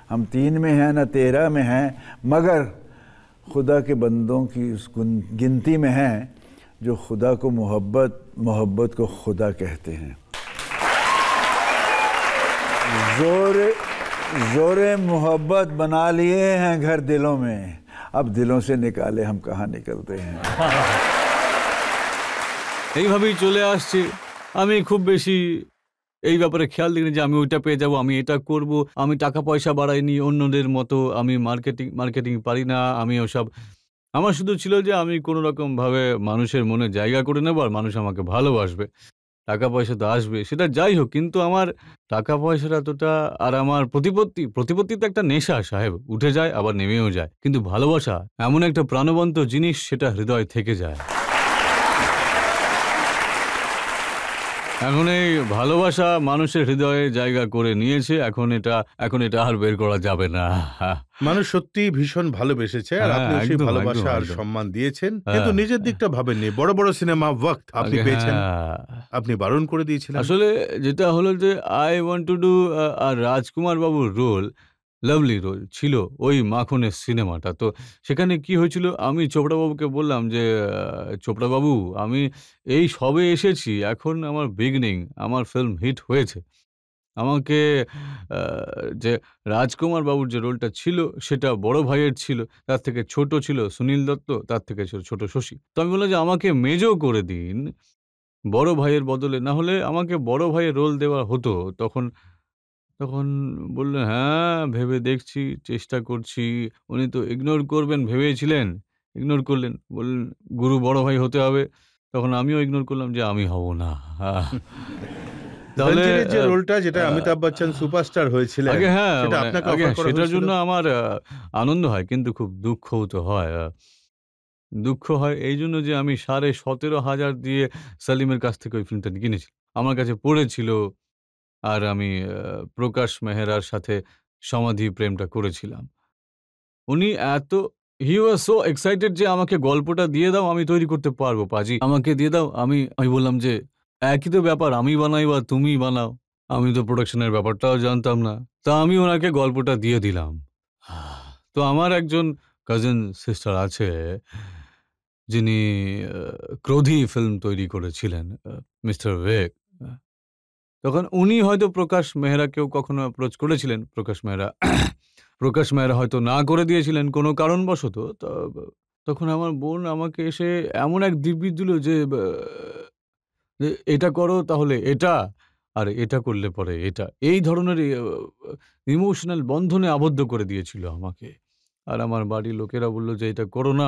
हम 3 में हैं न 13 में हैं, मगर खुदा के बंदों की उस गिनती में हैं जो खुदा को मोहब्बत, मोहब्बत को खुदा कहते हैं। जोरे जोरे मोहब्बत बना लिए हैं घर दिलों में, अब दिलों से निकाले हम कहाँ निकलते हैं।
এইভাবেই চলে আসছে। আমি খুব বেশি এই ব্যাপারে খেয়াল দিইনি যে আমি ওইটা পেয়ে যাব, আমি এটা করব, আমি টাকা পয়সা বাড়াইনি অন্যদের মতো, আমি মার্কেটিং পারি না, আমি ওসব। আমার শুধু ছিল যে আমি কোনো রকম ভাবে মানুষের মনে জায়গা করে নেব আর মানুষ আমাকে ভালোবাসবে। টাকা পয়সা তো আসবে, সেটা যাই হোক, কিন্তু আমার টাকা পয়সার এতটা, আর আমার প্রতিপত্তি তো একটা নেশা সাহেব, উঠে যায় আবার নেমেও যায়, কিন্তু ভালোবাসা এমন একটা প্রাণবন্ত জিনিস, সেটা হৃদয় থেকে যায়। এখন এই ভালোবাসা মানুষের হৃদয়ে জায়গা করে নিয়েছে, এখন এটা আর বের করা যাবে না।
মানুষ সত্যি ভীষণ ভালোবেসেছে, আর আপনি সেই
একদম,
ভালোবাসা
একদম,
আর
একদম।
সম্মান দিয়েছেন, কিন্তু নিজের দিকটা ভাবেননি। বড় বড় সিনেমা ওয়াক্ত আপনি পেয়েছেন, আপনি বারণ করে দিয়েছিলেন।
আসলে যেটা হলো যে আই ওয়ান্ট টু ডু, আর রাজকুমার বাবুর রোল, লাভলি রোল ছিল ওই মাখনের সিনেমাটা। তো সেখানে কি হয়েছিল, আমি চোপড়া বাবুকে বললাম যে চোপড়া বাবু, আমি এই সবে এসেছি, এখন আমার বিগিনিং, আমার ফিল্ম হিট হয়েছে, আমাকে যে রাজকুমার বাবুর যে রোলটা ছিল সেটা বড় ভাইয়ের ছিল, তার থেকে ছোট ছিল সুনীল দত্ত, তার থেকে ছিল ছোট শশী। তো আমি বললাম যে আমাকে মেজো করে দিন বড় ভাইয়ের বদলে, না হলে আমাকে বড় ভাইয়ের রোল দেওয়া হতো। তখন তখন বললেন, হ্যাঁ ভেবে দেখছি, চেষ্টা করছি। উনি তো ইগনোর করবেন ভেবেছিলেন, ইগনোর করলেন, বললেন গুরু বড় ভাই হতে হবে। তখন আমিও ইগনোর করলাম যে আমি হব না। তাহলে
রঞ্জিতের যে রোলটা, যেটা অমিতাভ বচ্চন সুপারস্টার হয়েছিলেন,
আগে হ্যাঁ,
সেটা
মানে
আপনাকে
আগে
অফার করা
সেটার
হয়েছিল?
জন্য আমার আনন্দ হয়, কিন্তু খুব দুঃখও তো হয়। দুঃখ হয় এই জন্য যে আমি 17,500 দিয়ে সালিমের কাছ থেকে ওই ফিল্মটা কিনেছি। আমার কাছে পড়েছিল, আর আমি প্রকাশ মেহরার সাথে সমাধি প্রেমটা করেছিলাম। উনি এত হি ওয়াজ সো এক্সাইটেড যে আমাকে গল্পটা দিয়ে দাও, আমি তৈরি করতে পারবো পাজি। আমাকে দিয়ে দাও। আমি বললাম যে একই তো ব্যাপার, আমি বানাই বা তুমি বানাও। আমি তো প্রোডাকশনের ব্যাপারটাও জানতাম না। তা আমি ওনাকে গল্পটা দিয়ে দিলাম। তো আমার একজন কাজিন সিস্টার আছে, যিনি ক্রোধী ফিল্ম তৈরি করেছিলেন, মিস্টার বিবেক। তখন উনি হয়তো প্রকাশ মেহরাকেও কখনো অ্যাপ্রোচ করেছিলেন। প্রকাশ মেহরা হয়তো না করে দিয়েছিলেন কোনো কারণবশত। তখন আমার বোন আমাকে এসে এমন এক দিব্যি দিল যে এটা করো তাহলে এটা, আর এটা করলে পরে এটা। এই ধরনের ইমোশনাল বন্ধনে আবদ্ধ করে দিয়েছিল আমাকে। আর আমার বাড়ির লোকেরা বলল যে এটা করো না।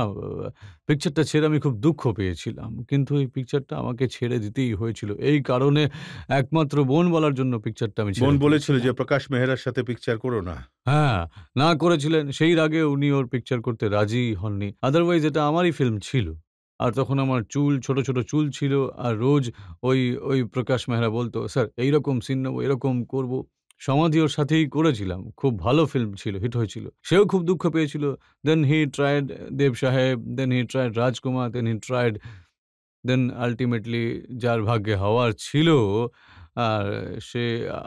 পিকচারটা ছেড়ে আমি খুব দুঃখ পেয়েছিলাম। কিন্তু এই পিকচারটা আমাকে ছেড়ে দিতেই হয়েছিল। এই কারণে একমাত্র বোন বলার জন্য পিকচারটা আমি ছেড়ে
বোন বলেছিল
দিয়েছিলাম।
যে প্রকাশ মেহরার সাথে পিকচার করো না।
হ্যাঁ, না করেছিলেন। সেই রাগে উনি ওর পিকচার করতে রাজি হননি। আদারওয়াইজ এটা আমারই ফিল্ম ছিল। আর তখন আমার চুল, ছোট, ছোট চুল ছিল। আর রোজ ওই প্রকাশ মেহরা বলত, "স্যার এইরকম সিন নেব, এরকম করব।" সমাধি ওর সাথেই করেছিলাম। খুব ভালো ফিল্ম ছিল, হিট হয়েছিল। সেও খুব দুঃখ পেয়েছিল। দেন হি ট্রাইড দেব সাহেব, দেন he tried Rajkumar, then ultimately যার ভাগ্যে হওয়ার ছিল, আর সে আ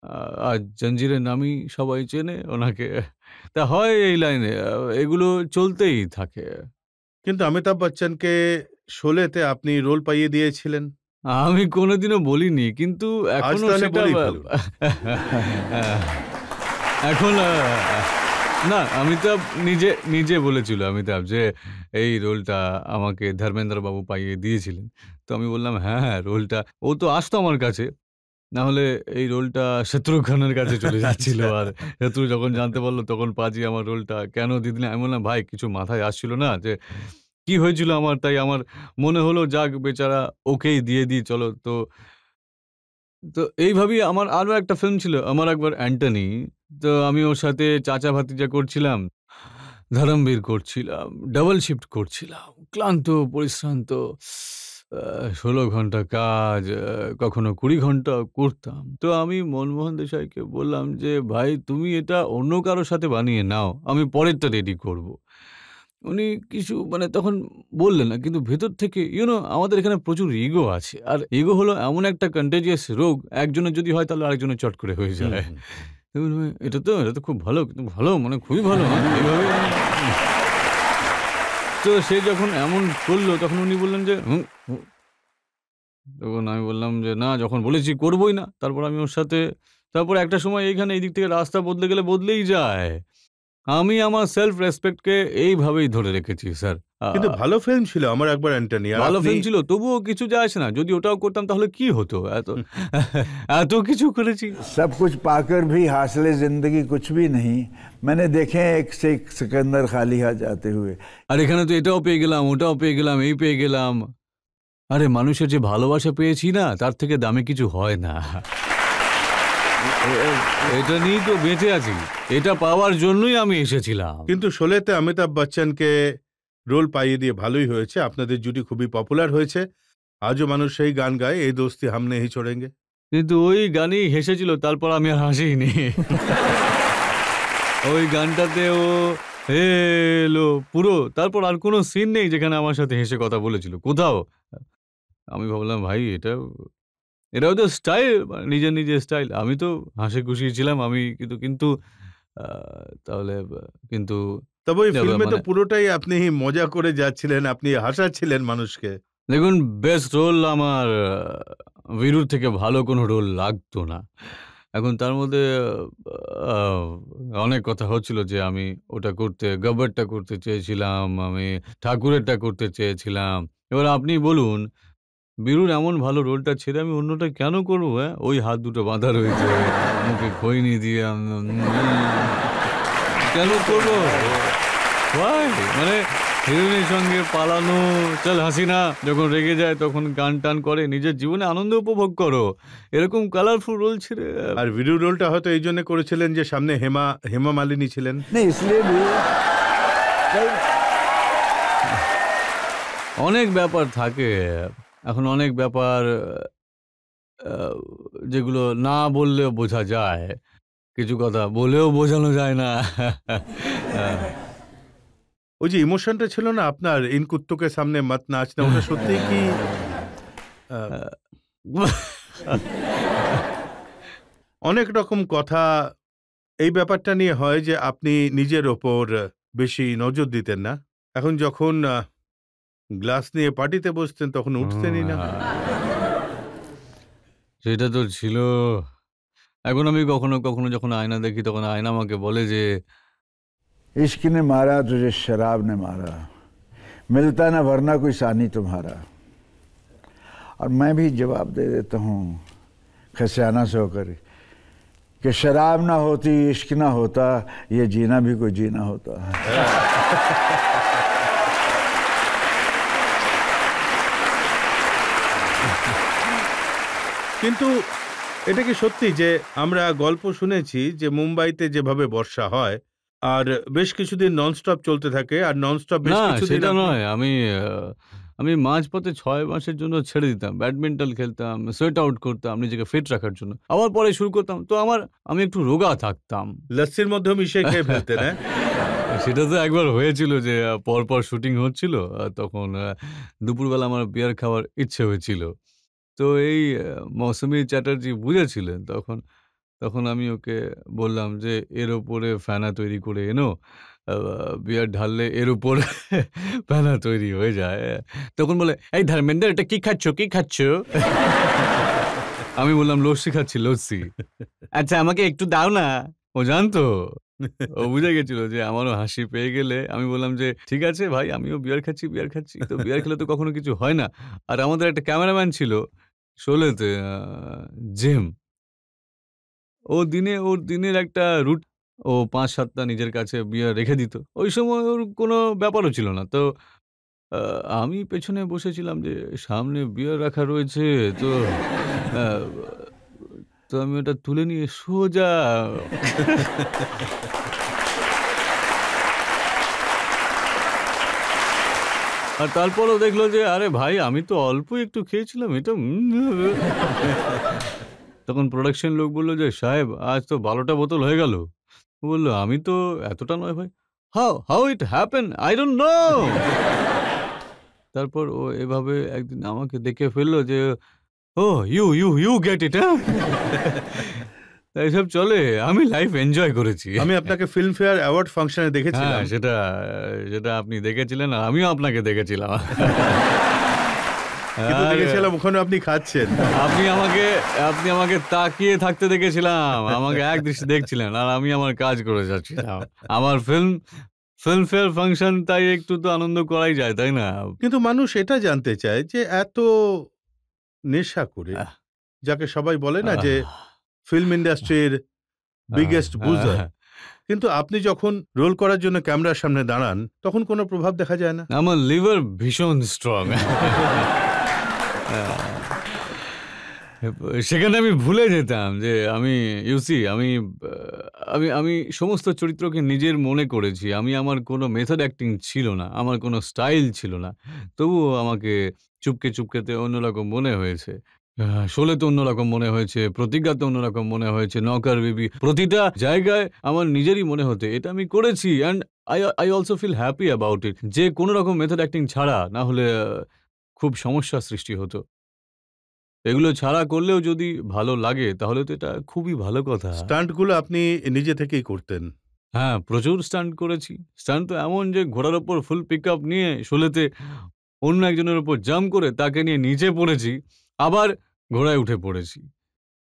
আ আজ জঞ্জিরের নামেই সবাই চেনে ওনাকে। তা হয় এই লাইনে, এগুলো চলতেই থাকে।
কিন্তু অমিতাভ বচ্চনকে শোলেতে আপনি রোল পাইয়ে দিয়েছিলেন।
আমি কোনোদিনও বলিনি, কিন্তু
আজ
এখনো
তাহলে
সেটা
বলেই ফেলুন।
এখন না, অমিতাভ নিজে বলেছিল, অমিতাভ যে এই রোলটা আমাকে ধর্মেন্দ্র বাবু পাইয়ে দিয়েছিলেন। তো আমি বললাম, হ্যাঁ, রোলটা ও তো আসতো আমার কাছে। না হলে এই রোলটা শত্রুঘ্ন খানের কাছে চলে যাচ্ছিল।
আচ্ছা।
আর শত্রু যখন জানতে পারলো, তখন পাজি আমার রোলটা কেন দিয়ে দিলেন? আমি বললাম, ভাই কিছু মাথায় আসছিল না যে কি হয়েছিল আমার, তাই আমার মনে হলো যাক বেচারা ওকেই দিয়ে দিই চলো। তো এইভাবেই আমার আরো একটা ফিল্ম ছিল, আমার একবার অ্যান্টনি। তো আমি ওর সাথে চাচা ভাতিজা করছিলাম, ধরমবীর করছিলাম, ডাবল শিফট করছিলাম। ক্লান্ত, পরিশ্রান্ত। ১৬ ঘন্টা কাজ, কখনো ২০ ঘন্টাও করতাম। তো আমি মনমোহন দেশাইকে বললাম যে, "ভাই তুমি এটা অন্য কারো সাথে বানিয়ে নাও। আমি পরেরটা রেডি করব।" উনি কিছু মানে তখন বললেন না। কিন্তু ভেতর থেকে আমাদের এখানে প্রচুর ইগো আছে। আর ইগো হলো এমন একটা কন্টেজিয়াস রোগ, একজনের যদি হয় তাহলে আরেকজনের চট করে হয়ে
হুম,
যায়।
হুম।
আমি বললাম, এটা তো খুব ভালো, কিন্তু ভালো মানে খুবই ভালো। এইভাবে তো সে যখন এমন করল, তখন উনি বললেন যে, "হুম, হুম।" তখন আমি বললাম যে, "না, যখন বলেছি করবই না।" তারপর আমি ওর সাথে, তারপর একটা সময় এইখানে এই দিক থেকে রাস্তা বদলে গেলে বদলেই যায়। আমি আমার সেলফ রেসপেক্ট কে এইভাবেই ধরে রেখেছি স্যার।
কিন্তু ভালো ফিল্ম ছিল আমার একবার অ্যান্টনি। আর
ভালো
আপনি
ফিল্ম ছিল, তবুও কিছু যায় আসে না। যদি ওটাও করতাম তাহলে কি হতো? এত কিছু করেছি।
सब कुछ पाकर भी हासिल ज़िंदगी कुछ भी नहीं। मैंने देखे हैं एक से एक सिकंदर खाली हाथ जाते हुए।
আর এখানে তো এটাও পেয়ে গেলাম, ওটাও পেয়ে গেলাম, এই পেয়ে গেলাম। আরে মানুষের যে ভালোবাসা পেয়েছি না, তার থেকে দামি কিছু হয় না। এটা নিয়েই তো বেঁচে আছি, এটা পাওয়ার জন্যই আমি এসেছিলাম।
কিন্তু শোলেতে অমিতাভ বচ্চনকে রোল পাইয়ে দিয়ে ভালোই হয়েছে, আপনাদের জুটি খুবই পপুলার হয়েছে। আজও মানুষ সেই গান গায়, এই দোস্তি হাম নেহি ছোড়েঙ্গে।
কিন্তু ওই গানই হেসেছিল, তারপর আমি আর হাসিনি। ওই গানটাতে ও হেলো পুরো, তারপর আর কোনো সিন নেই যেখানে আমার সাথে হেসে কথা বলেছিল কোথাও। আমি ভাবলাম ভাই এটা হয়তো স্টাইল, নিজের নিজের স্টাইল। আমি তো হাসি খুশি ছিলাম, আমি কিন্তু তাহলে কিন্তু
তবে ওই ফিল্মে তো
মানে
পুরোটাই আপনি মজা করে যাচ্ছিলেন, আপনি হাসাচ্ছিলেন মানুষকে।
দেখুন, বেস্ট রোল আমার বীরুর থেকে ভালো কোনো রোল লাগতো না। এখন তার মধ্যে আহ, অনেক কথা হচ্ছিল যে আমি ওটা করতে, গব্বরটা করতে চেয়েছিলাম, আমি ঠাকুরেরটা করতে চেয়েছিলাম। এবার আপনি বলুন, বীরুর এমন ভালো রোলটা ছেড়ে আমি অন্যটা কেন করবো? হ্যাঁ, ওই হাত দুটো বাঁধা রয়েছে, মুখে খৈনি দিয়ে কেন করবো? Why? মানে হিরোইনের সঙ্গে পালানো, চল হাসিনা যখন রেগে যায় তখন গান টান করে, নিজের জীবনে আনন্দ উপভোগ করো। এরকম কালারফুল রোল ছেড়ে
আর ভিডিও রোলটা হয়তো এই জন্য করেছিলেন যে সামনে হেমা মালিনী ছিলেন।
नहीं इसलिए भी
অনেক ব্যাপার থাকে। এখন অনেক ব্যাপার যেগুলো না বললেও বোঝা যায়, কিছু কথা বলেও বোঝানো যায় না।
ওই যে ইমোশনটা ছিল না আপনার, ইন কুত্তোকে সামনে মত নাচনা, ওটা সত্যিই কি অনেক রকম কথা এই ব্যাপারটা নিয়ে হয় যে আপনি নিজের ওপর বেশি নজর দিতেন না। এখন যখন গ্লাস নিয়ে পার্টিতে বসতেন তখন উঠতেনই না।
সেটা তো ছিল। এখন আমি কখনো কখনো যখন আয়না দেখি তখন আয়না আমাকে বলে যে
इश्क ने मारा तुझे शराब ने मारा, मिलता ना वरना कोई सानी तुम्हारा। और मैं भी जवाब दे देता हूँ खसियाना से होकर कि शराब ना होती, इश्क ना होता, ये जीना भी कोई जीना होता।
কিন্তু এটা কি সত্যি যে আমরা গল্প শুনেছি যে মুম্বাইতে যেভাবে বর্ষা হয় আর বেশ কিছুদিন ননস্টপ চলতে থাকে, আর ননস্টপ বেশ
না
কিছুদিন
সেটা
আপনি-
নয়, আমি মাঝপথে 6 মাসের জন্য ছেড়ে দিতাম, ব্যাডমিন্টন খেলতাম, সোয়েট আউট করতাম নিজেকে ফিট রাখার জন্য, আবার পরে শুরু করতাম। তো আমি একটু রোগা থাকতাম।
লস্যির মধ্যে মিশিয়ে খেয়ে ফেলতেন, হ্যাঁ?
সেটা তো একবার হয়েছিল যে পরপর শুটিং হচ্ছিল, তখন দুপুরবেলা আমার বিয়ার খাওয়ার ইচ্ছে হয়েছিল। তো এই মৌসুমী চ্যাটার্জি বুঝেছিলেন তখন। তখন আমি ওকে বললাম যে, "এর ওপরে ফেনা তৈরি করে এনো। আ বিয়ার ঢাললে এর উপরে ফেনা তৈরি হয়ে যায়।" তখন বলে, "এই ধর্মেন্দ্র, এটা কি খাচ্ছ, কি খাচ্ছ?" আমি বললাম, "লস্যি খাচ্ছি, লস্যি।" "আচ্ছা, আমাকে একটু দাও না।" ও জানতো। ও বুঝে গেছিল যে আমারও হাসি পেয়ে গেলে আমি বললাম যে, "ঠিক আছে ভাই, আমিও বিয়ার খাচ্ছি, বিয়ার খাচ্ছি।" তো বিয়ার খেলে তো কখনো কিছু হয় না। আর আমাদের একটা ক্যামেরাম্যান ছিল শোলেতে, জেম। ওর দিনের একটা ও ৫-৭ টা নিজের কাছে বিয়ার রেখে দিত। ওই সময় ওর কোনো ব্যাপারও ছিল না। তো আ আমি পেছনে বসেছিলাম যে সামনে বিয়ার রাখা রয়েছে। তো আ তো আমি ওটা তুলে নিয়ে সোজা আর তারপরও দেখলো যে, "আরে ভাই, আমি তো অল্প একটু খেয়েছিলাম। এটা তখন প্রোডাকশন লোক বলল যে, "সাহেব, আজ তো ১২ টা বোতল হয়ে গেল।" ও বলল, "আমি তো এতটা নয় ভাই।" "How it happen? I don't know." তারপর ও এভাবে একদিন আমাকে দেখে ফেলল যে, "ওহ, ইউ গেট ইট, হ্যাঁ?" তা এসব চলে। আমি লাইফ এনজয় করেছি।
আমি আপনাকে ফিল্মফেয়ার অ্যাওয়ার্ড ফাংশনে দেখেছিলাম।
হ্যাঁ, সেটা আপনি দেখেছিলেন আর আমিও আপনাকে দেখেছিলাম।
কিন্তু
আর
দেখেছিলাম ওখানে আপনি খাচ্ছেন।
আপনি আমাকে তাকিয়ে থাকতে দেখেছিলাম। আমাকে একদৃষ্টে দেখছিলেন আর আমি আমার কাজ করে যাচ্ছিলাম। আমার ফিল্মফেয়ার ফাংশন, তাই একটু তো আনন্দ করাই যায়, তাই না?
কিন্তু মানুষ এটা জানতে চায় যে এত নেশা করে,
আহ,
যাকে সবাই বলে না যে
আহ,
ফিল্ম ইন্ডাস্ট্রির বিগেস্ট বুজার,
হ্যাঁ।
কিন্তু আপনি যখন রোল করার জন্য ক্যামেরার সামনে দাঁড়ান তখন কোনো প্রভাব দেখা যায় না।
আমার লিভার ভীষণ স্ট্রং। সেখানে আমি ভুলে যেতাম যে আমি ইউসি আমি আমি আমি সমস্ত চরিত্রকে নিজের মনে করেছি। আমি আমার কোনো মেথড অ্যাক্টিং ছিল না। আমার কোনো স্টাইল ছিল না। তবুও আমাকে চুপকেতে অন্যরকম মনে হয়েছে। শোলেতে অন্যরকম মনে হয়েছে, প্রতিজ্ঞাতে অন্যরকম মনে হয়েছে, নওকর বিবি প্রতিটা জায়গায় আমার নিজেরই মনে হতো এটা আমি করেছি and I also feel happy about it যে কোনো রকম মেথড অ্যাক্টিং ছাড়া না হলে খুব সমস্যার সৃষ্টি হতো। এগুলো ছাড়া করলেও যদি ভালো লাগে তাহলে তো এটা খুবই ভালো কথা।
স্টান্টগুলো আপনি নিজে থেকেই করতেন?
হ্যাঁ, প্রচুর স্টান্ট করেছি। স্টান্ট তো এমন যে ঘোড়ার ওপর ফুল পিকআপ নিয়ে শোলেতে অন্য একজনের উপর জাম্প করে তাকে নিয়ে নিচে পড়েছি, আবার ঘোড়ায় উঠে পড়েছি।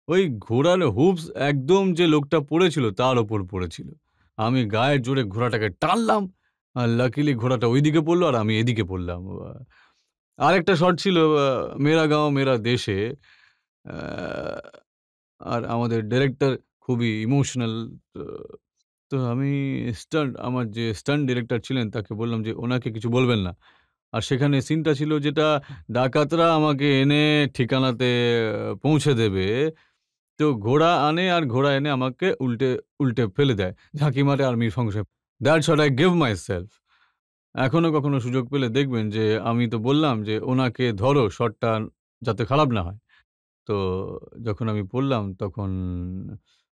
ওই ঘোড়ার হুপস একদম যে লোকটা পড়েছিল তার ওপর পড়েছিল। আমি গায়ের জোরে ঘোড়াটাকে টানলাম, আর লাকিলি ঘোড়াটা ওইদিকে পড়লো আর আমি এদিকে পড়লাম। আরেকটা শট ছিল মেরা গাঁও মেরা দেশে। আ আর আমাদের ডিরেক্টর খুবই ইমোশনাল। তো তো আমি আমার যে স্টান্ট ডিরেক্টর ছিলেন তাকে বললাম যে, "ওনাকে কিছু বলবেন না।" আর সেখানে সিনটা ছিল যেটা ডাকাতরা আমাকে এনে ঠিকানাতে পৌঁছে দেবে। তো ঘোড়া আনে আর ঘোড়া এনে আমাকে উল্টে ফেলে দেয়। ঝাঁকি মারে আর্মির সঙ্গে। That's what I give myself. এখনো কখনো সুযোগ পেলে দেখবেন যে আমি তো বললাম যে, "ওনাকে ধরো শটটা যাতে খারাপ না হয়।" তো যখন আমি পড়লাম তখন,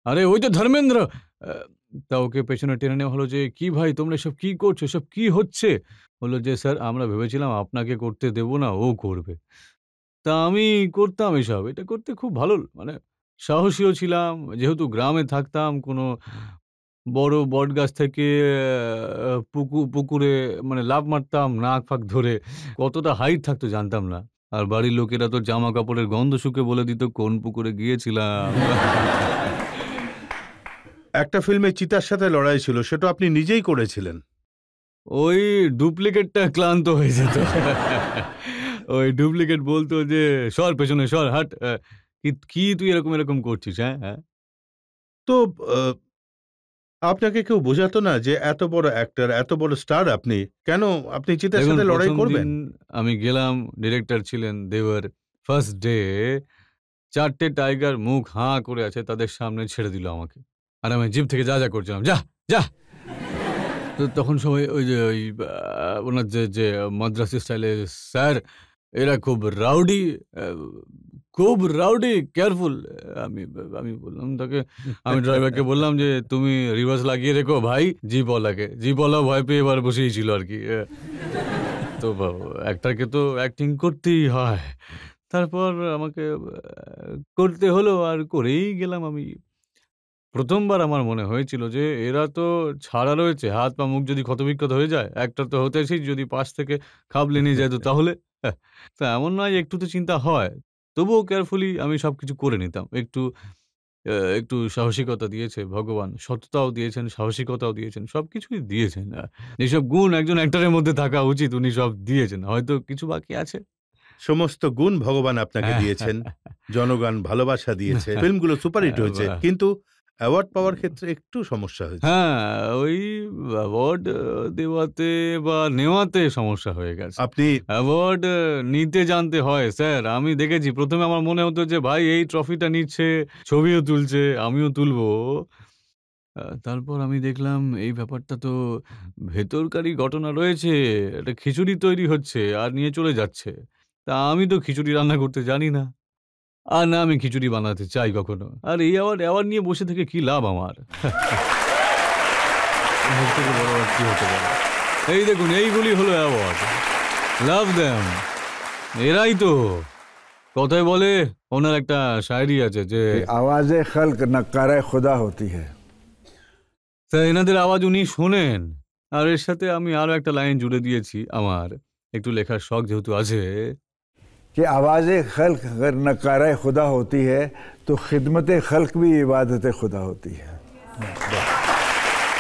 "আরে ওই তো ধর্মেন্দ্র!" আ তা ওকে পেছনে টেনে নেওয়া হলো যে, "কি ভাই তোমরা এসব কি করছো? এসব কি হচ্ছে?" বলল যে, "স্যার আমরা ভেবেছিলাম আপনাকে করতে দেব না, ও করবে।" তা আমি করতাম এসব। এটা করতে খুব ভালো মানে সাহসীও ছিলাম। যেহেতু গ্রামে থাকতাম কোনো বড় বটগাছ থেকে পুকুরে মানে লাফ মারতাম নাক ফাক ধরে। কতটা হাইট থাকতো জানতাম না। আর বাড়ির লোকেরা তো জামা কাপড়ের গন্ধ শুঁকে বলে দিত কোন পুকুরে গিয়েছিলাম।
একটা ফিল্মে চিতার সাথে লড়াই ছিল, সেটা আপনি নিজেই করেছিলেন।
ওই ডুপ্লিকেটটা ক্লান্ত হয়ে যেত। ওই ডুপ্লিকেট বলতো যে, "সর পেছনে সর, হাট। কি তুই এরকম করছিস, হ্যাঁ, হ্যাঁ?"
তো আপনাকে কেউ বোঝাতো না যে এত বড় অ্যাক্টর, এত বড় স্টার আপনি, কেন আপনি চিতার
দেখুন
সাথে লড়াই
১ম
করবেন?
দিন আমি গেলাম, ডিরেক্টর ছিলেন দেওয়ার। ফার্স্ট ডে ৪ টে টাইগার মুখ হাঁ করে আছে, তাদের সামনে ছেড়ে দিল আমাকে। আর আমি জিপ থেকে যা করছিলাম, "যা, যা!" তো তখন সবাই ওই যে ওই ওনার যে মাদ্রাসি স্টাইলে, "স্যার এরা খুব রাউডি, কেয়ারফুল।" আমি আমি বললাম তাকে, আমি ড্রাইভারকে বললাম যে, "তুমি রিভার্স লাগিয়ে রেখো ভাই জিপওয়ালাকে।" জিপওয়ালা ভয় পেয়ে এবার বসেই ছিল আরকি। তো অ্যাক্টরকে তো অ্যাক্টিং করতেই হয়। তারপর আমাকে করতে হলো আর করেই গেলাম আমি। ১ম বার আমার মনে হয়েছিল যে এরা তো ছাড়া রয়েছে, হাত পা মুখ যদি ক্ষতবিক্ষত হয়ে যায়, অ্যাক্টর তো হতেছি যদি পাশ থেকে খাবলে নিয়ে যায় তো তাহলে? হ্যাঁ, তো এমন নয় যে একটু তো চিন্তা হয়। তবুও কেয়ারফুলি আমি সবকিছু করে নিতাম। একটু সাহসিকতা দিয়েছে ভগবান। সততাও দিয়েছেন, সাহসিকতাও দিয়েছেন, সবকিছুই দিয়েছেন। এসব গুণ একজন অ্যাক্টরের মধ্যে থাকা উচিত, উনি সব দিয়েছেন। হয়তো কিছু বাকি আছে।
সমস্ত গুণ ভগবান আপনাকে
হ্যাঁ।
দিয়েছেন। জনগণ ভালোবাসা দিয়েছে। ফিল্মগুলো সুপারহিট হয়েছে।
বাহ!
কিন্তু অ্যাওয়ার্ড পাওয়ার ক্ষেত্রে একটু সমস্যা হয়েছে।
হ্যাঁ, ওই অ্যাওয়ার্ড দেওয়াতে বা নেওয়াতে সমস্যা হয়ে গেছে।
আপনি
অ্যাওয়ার্ড নিতে জানতে হয় স্যার। আমি দেখেছি ১ম এ আমার মনে হতো যে ভাই এই ট্রফিটা নিচ্ছে, ছবিও তুলছে, আমিও তুলবো। তারপর আমি দেখলাম এই ব্যাপারটা তো ভেতরকারই ঘটনা রয়েছে। একটা খিচুড়ি তৈরি হচ্ছে আর নিয়ে চলে যাচ্ছে। তা আমি তো খিচুড়ি রান্না করতে জানি না। আর না আমি খিচুড়ি বানাতে চাই কখনো। আর এই অ্যাওয়ার্ড নিয়ে বসে থেকে কি লাভ আমার? এর থেকে বড় আর কি হতে পারে? এই দেখুন এইগুলি হলো অ্যাওয়ার্ড। লাভ দেম। এরাই তো। কথায় বলে ওনার একটা শায়রি আছে যে
आवाज़ खल्क नक्कारा खुदा होती है।
তা এনাদের আওয়াজ উনি শোনেন। আর এর সাথে আমি আরো একটা লাইন জুড়ে দিয়েছি আমার। একটু লেখার শখ যেহেতু আছে।
कि आवाज़ खल्क अगर नक्कारा खुदा होती है तो खिदमत खल्क भी इबादत खुदा होती है।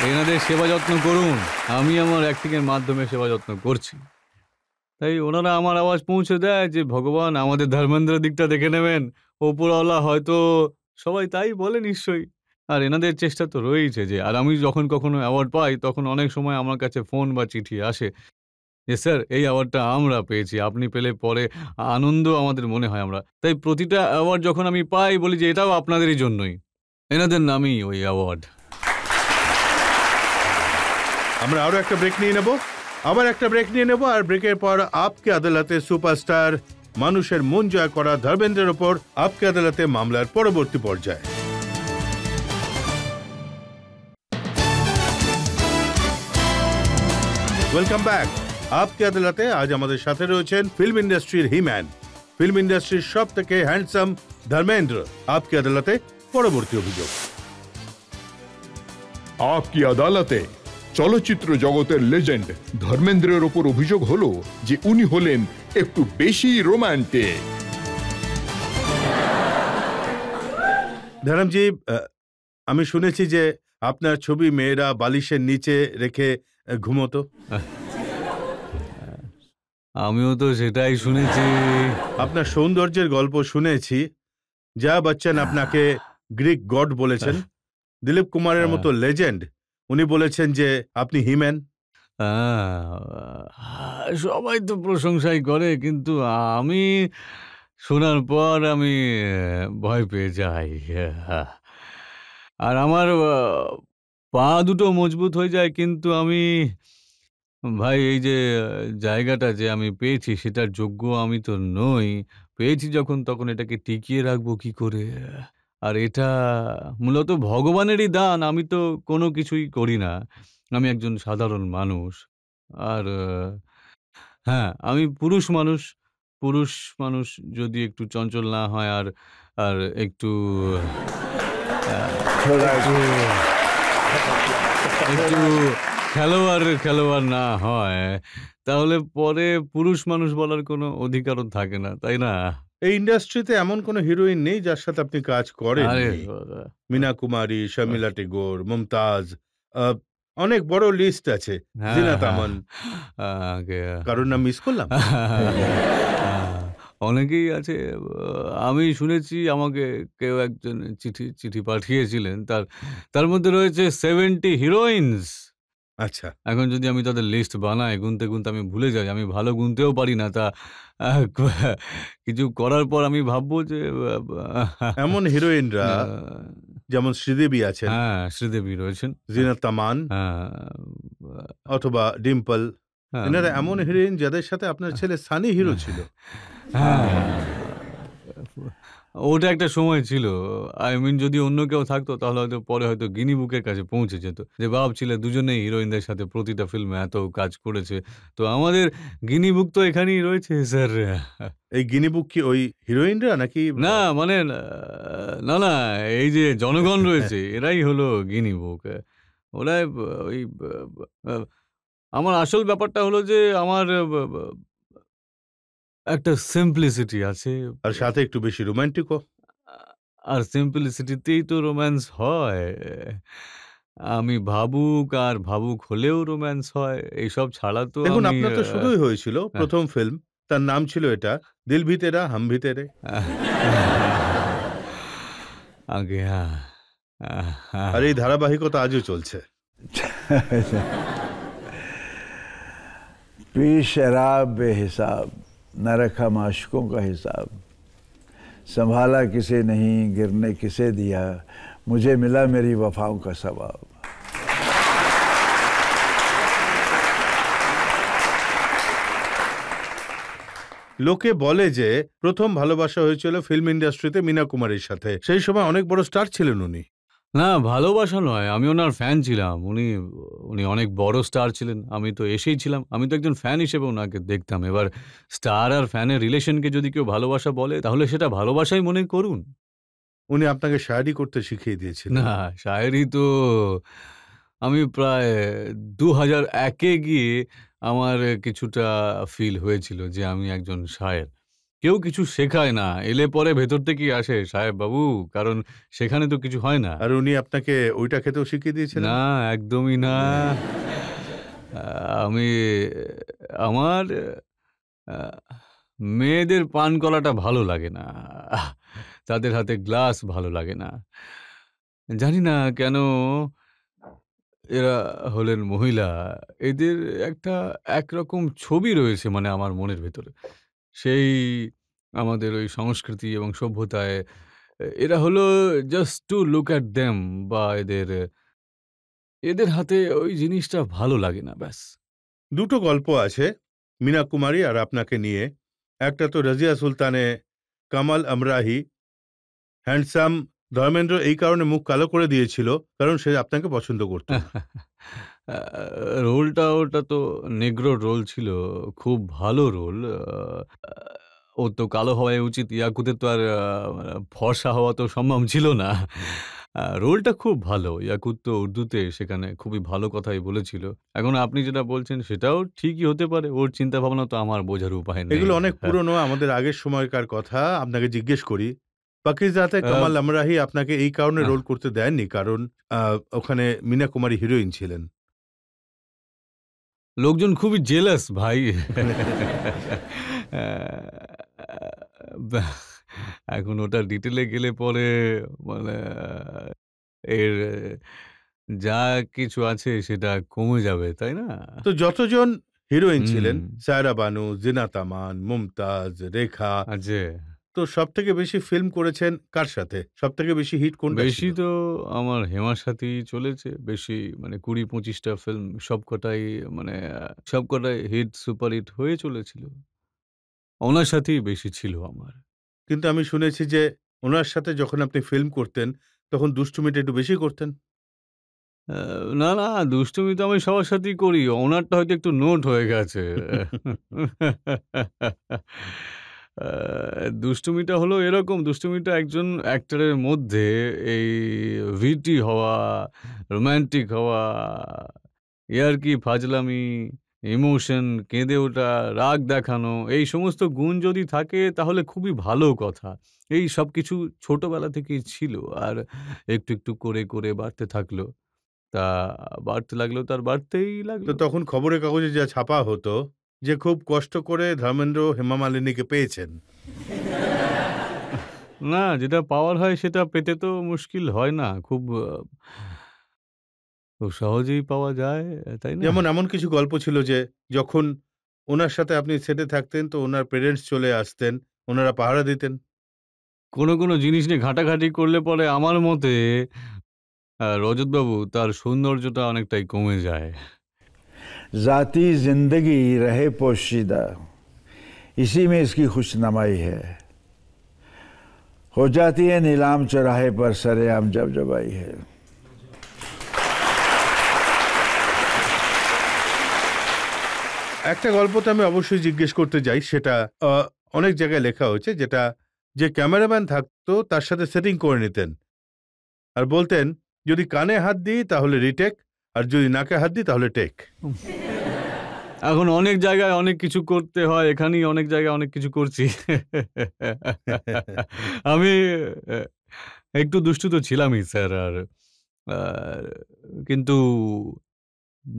এনাদের সেবা যত্ন করুন। আমি আমার অ্যাক্টিং এর মাধ্যমে সেবা যত্ন করছি। তাই ওনারা আমার আওয়াজ পৌঁছে দেয় যে ভগবান আমাদের ধর্মেন্দ্রের দিকটা দেখে নেবেন। ওপরওয়ালা হয়তো সবাই তাই বলে নিশ্চয়ই। আর এনাদের চেষ্টা তো রয়েইছে যে আর আমি যখন কখনো অ্যাওয়ার্ড পাই তখন অনেক সময় আমার কাছে ফোন বা চিঠি আসে যে স্যার এই অ্যাওয়ার্ডটা আমরা পেয়েছি, আপনি পেলে পরে আনন্দ আমাদের মনে হয় আমরা। তাই প্রতিটা অ্যাওয়ার্ড যখন আমি পাই বলি যে এটাও আপনাদেরই জন্যই। এনাদের নামই ওই অ্যাওয়ার্ড।
আমরা আরো একটা ব্রেক নিয়ে নেব, আবার একটা ব্রেক নিয়ে নেব, আর ব্রেকের পর আপকে আদালতে সুপারস্টার মানুষের মন জয় করা ধর্মেন্দ্রের ওপর আপকে আদালতে মামলার পরবর্তী পর্যায়ে। Welcome back. আপকে আদালতে আজ আমাদের সাথে রয়েছেন ফিল্ম ইন্ডাস্ট্রির হিম্যান, ফিল্ম ইন্ডাস্ট্রির সব থেকে হ্যান্ডসাম ধর্মেন্দ্র। আপকে আদালতে পরবর্তী অভিযোগ।
আপকি আদালতে চলচ্চিত্র জগতের লেজেন্ড ধর্মেন্দ্রের ওপর অভিযোগ হলো যে উনি হলেন একটু বেশি রোমান্টিক।
ধরমজি, আমি শুনেছি যে আপনার ছবি মেয়েরা বালিশের নিচে রেখে ঘুমোতো।
আমিও তো সেটাই শুনেছি।
আপনার সৌন্দর্যের গল্প শুনেছি। জয়া বচ্চন আপনাকে গ্রিক গড বলেছেন। দিলীপ কুমারের মতো লেজেন্ড উনি বলেছেন যে আপনি হিম্যান।
সবাই তো প্রশংসাই করে, কিন্তু আমি শোনার পর আমি ভয় পেয়ে যাই। আর আমার পা দুটো মজবুত হয়ে যায়, কিন্তু আমি ভাই এই যে জায়গাটা যে আমি পেয়েছি সেটার যোগ্য আমি তো নই। পেয়েছি যখন তখন এটাকে টিকিয়ে রাখবো কি করে? আর এটা মূলত ভগবানেরই দান। আমি তো কোনো কিছুই করি না। আমি একজন সাধারণ মানুষ। আর হ্যাঁ, আমি পুরুষ মানুষ। পুরুষ মানুষ যদি একটু চঞ্চল না হয় আর আর একটু একটু একটু খেলোয়াড় না হয়, তাহলে পরে পুরুষ মানুষ বলার কোনো অধিকারও থাকে না, তাই না?
এই ইন্ডাস্ট্রিতে এমন কোনো হিরোইন নেই যার সাথে আপনি কাজ করেন।
আরে
মীনা কুমারী, শর্মিলা টেগোর, মুমতাজ, অনেক বড় লিস্ট আছে।
হ্যাঁ,
জিনাত আমান,
আগে
কারোর নাম মিস করলাম?
অনেকেই আছে। আমি শুনেছি আমাকে কেউ একজন চিঠি পাঠিয়েছিলেন। তার মধ্যে রয়েছে 70 হিরোইনস।
আচ্ছা,
এখন যদি আমি তাদের লিস্ট বানাই, গুনতে আমি ভুলে যাই। আমি ভালো গুনতেও পারি না। তা আহ, কিছু করার পর আমি ভাববো যে
এমন হিরোইনরা যেমন শ্রীদেবী আছেন,
হ্যাঁ, শ্রীদেবী রয়েছেন,
জিনাত আমান
হ্যাঁ,
অথবা ডিম্পল,
হ্যাঁ,
এনারা এমন হিরোইন যাদের সাথে আপনার ছেলে সানি হিরো ছিল।
হ্যাঁ, ওটা একটা সময় ছিল। আই মিন যদি অন্য কেউ থাকতো তাহলে হয়তো পরে হয়তো গিনি বুকের কাছে পৌঁছে যেত। যে ভাবছিলে দুজনেই হিরোইনদের সাথে প্রতিটা ফিল্মে এত কাজ করেছে। তো আমাদের গিনি বুক তো এখানেই রয়েছে স্যার।
এই গিনি বুক কি ওই হিরোইনরা নাকি?
না মানে না, এই যে জনগণ রয়েছে এরাই হলো গিনি বুক। ওরাই ওই আমার আসল ব্যাপারটা হলো যে আমার একটা সিম্পলিসিটি আছে।
আর সাথে একটু বেশি রোমান্টিকও।
আর সিম্পলিসিটিতেই তো রোম্যান্স হয়। আমি ভাবুক হলেও রোম্যান্স হয়। এইসব ছাড়া তো
দেখুন,
আমি
আপনার তো শুরুই হয়েছিল প্রথম ফিল্ম, তার নাম ছিল এটা দিল ভি তেরা হাম ভি তেরে।
আগে
আর এই ধারাবাহিকতা আজও চলছে।
पी शराब बेहिसाब न रखा माशकों का हिसाब, संभाला किसे नहीं गिरने किसे दिया, मुझे मिला मेरी वफाओं का सवाब।
লোকে বলে যে প্রথম ভালোবাসা হয়েছিল ফিল্ম ইন্ডাস্ট্রিতে মীনা কুমারীর সাথে। সেই সময় অনেক বড় স্টার ছিলেন উনি।
না, ভালোবাসা নয়। আমি ওনার ফ্যান ছিলাম। উনি অনেক বড় স্টার ছিলেন। আমি তো এসেই ছিলাম। আমি তো একজন ফ্যান হিসেবে ওনাকে দেখতাম। এবার স্টার আর ফ্যানের রিলেশনকে যদি কেউ ভালোবাসা বলে তাহলে সেটা ভালোবাসাই মনে করুন।
উনি আপনাকে শায়েরি করতে শিখিয়ে দিয়েছিলেন।
না, শায়েরি তো আমি প্রায় ২০০১-এ গিয়ে আমার কিছুটা ফিল হয়েছিল যে আমি একজন শায়ের। কেউ কিছু শেখায় না। এলে পরে ভেতর থেকেই আসে সাহেব বাবু, কারণ সেখানে তো কিছু হয় না।
আর উনি আপনাকে ওইটা খেতেও শিখিয়ে দিয়েছিলেন?
না, একদমই না। আমি আমার মেয়েদের পান কলাটা ভালো লাগে না। তাদের হাতে গ্লাস ভালো লাগে না। জানি না কেন এরা হলেন মহিলা। এদের একটা একরকম ছবি রয়েছে মানে আমার মনের ভেতরে। সেই আমাদের ওই সংস্কৃতি এবং সভ্যতায় এরা হলো just to look at them বা এদের হাতে ওই জিনিসটা ভালো লাগে না ব্যাস।
দুটো গল্প আছে মীনা কুমারী আর আপনাকে নিয়ে। একটা তো রাজিয়া সুলতানে কামাল আমরাহি হ্যান্ডসাম ধর্মেন্দ্র এই কারণে মুখ কালো করে দিয়েছিল কারণ সে আপনাকে পছন্দ করত না।
রোলটা ওটা তো নেগ্রোর রোল ছিল। খুব ভালো রোল। ওর তো কালো হওয়াই উচিত। ইয়াকুতের তো আর ফর্সা হওয়া তো সম্ভব ছিল না। রোলটা খুব ভালো। ইয়াকুত তো উর্দুতে সেখানে খুবই ভালো কথাই বলেছিল। এখন আপনি যেটা বলছেন সেটাও ঠিকই হতে পারে। ওর চিন্তাভাবনা তো আমার বোঝার উপায় নেই।
এগুলো অনেক পুরনো, আমাদের আগের সময়কার কথা। আপনাকে জিজ্ঞেস করি, পাকিজাতে কামাল আমরাহি আপনাকে এই কারণে রোল করতে দেননি কারণ ওখানে মীনা কুমারী হিরোইন ছিলেন।
লোকজন খুবই জেলাস ভাই। এখন ওটা ডিটেলে গেলে পরে মানে এর যা কিছু আছে সেটা কমে যাবে, তাই না?
তো যতজন হিরোইন ছিলেন,
হুম।
সায়রা বানু, জিনাত আমান, মুমতাজ, রেখা,
আছে।
তো সবথেকে বেশি ফিল্ম করেছেন কার সাথে? সবথেকে বেশি হিট কোনটা
বেশি
ছিল?
তো আমার হেমার সাথেই চলেছে। বেশি মানে ২০-২৫ টা ফিল্ম সবকটাই মানে সবকটাই হিট, সুপার হিট হয়ে চলেছিল। ওনার সাথেই বেশি ছিল আমার।
কিন্তু আমি শুনেছি যে ওনার সাথে যখন আপনি ফিল্ম করতেন তখন দুষ্টুমিটা একটু বেশি করতেন।
আ না, না দুষ্টুমি তো আমি সবার সাথেই করি। ওনারটা হয়তো একটু নোট হয়ে গেছে। আ দুষ্টুমিটা হলো এরকম, দুষ্টুমিটা একজন অ্যাক্টরের মধ্যে এই witty হওয়া, রোমান্টিক হওয়া, ইয়ার্কি, ফাজলামি, ইমোশন, কেঁদে ওঠা, রাগ দেখানো এই সমস্ত গুণ যদি থাকে তাহলে খুবই ভালো কথা। এই সবকিছু ছোটবেলা থেকেই ছিল। আর একটু, একটু করে, করে বাড়তে থাকলো। তা বাড়তে লাগলো তার বাড়তেই
তো
লাগলো।
তখন খবরের কাগজে যা ছাপা হতো যে খুব কষ্ট করে ধর্মেন্দ্র হেমা মালিনীকে পেয়েছেন।
না, যেটা পাওয়ার হয় সেটা পেতে তো মুশকিল হয় না। খুব সহজেই পাওয়া যায়, তাই না?
যেমন এমন কিছু গল্প ছিল যে যখন ওনার সাথে আপনি সেটে থাকতেন তো ওনার পেরেন্টস চলে আসতেন, ওনারা পাহারা দিতেন।
কোনো, কোনো জিনিস নিয়ে ঘাটাঘাটি করলে পরে আমার মতে রজতবাবু তার সৌন্দর্যটা অনেকটাই কমে যায়।
ज़ाती ज़िंदगी रहे पोशीदा, इसी में इसकी खुशनुमाई है। हो जाती है नीलाम चौराहे पर सरेआम जब जब आई है।
একটা গল্প তো আমি অবশ্যই জিজ্ঞেস করতে যাই, সেটা অনেক জায়গায় লেখা হয়েছে, যেটা যে ক্যামেরাম্যান থাকতো তার সাথে সেটিং করে নিতেন আর বলতেন যদি কানে হাত দিই তাহলে রিটেক আর যদি নাকে হাত দিই তাহলে টেক।
এখন অনেক জায়গায় অনেক কিছু করতে হয়। এখানেই অনেক জায়গায় অনেক কিছু করছি। আমি এ একটু দুষ্টু তো ছিলামই স্যার। আর আ কিন্তু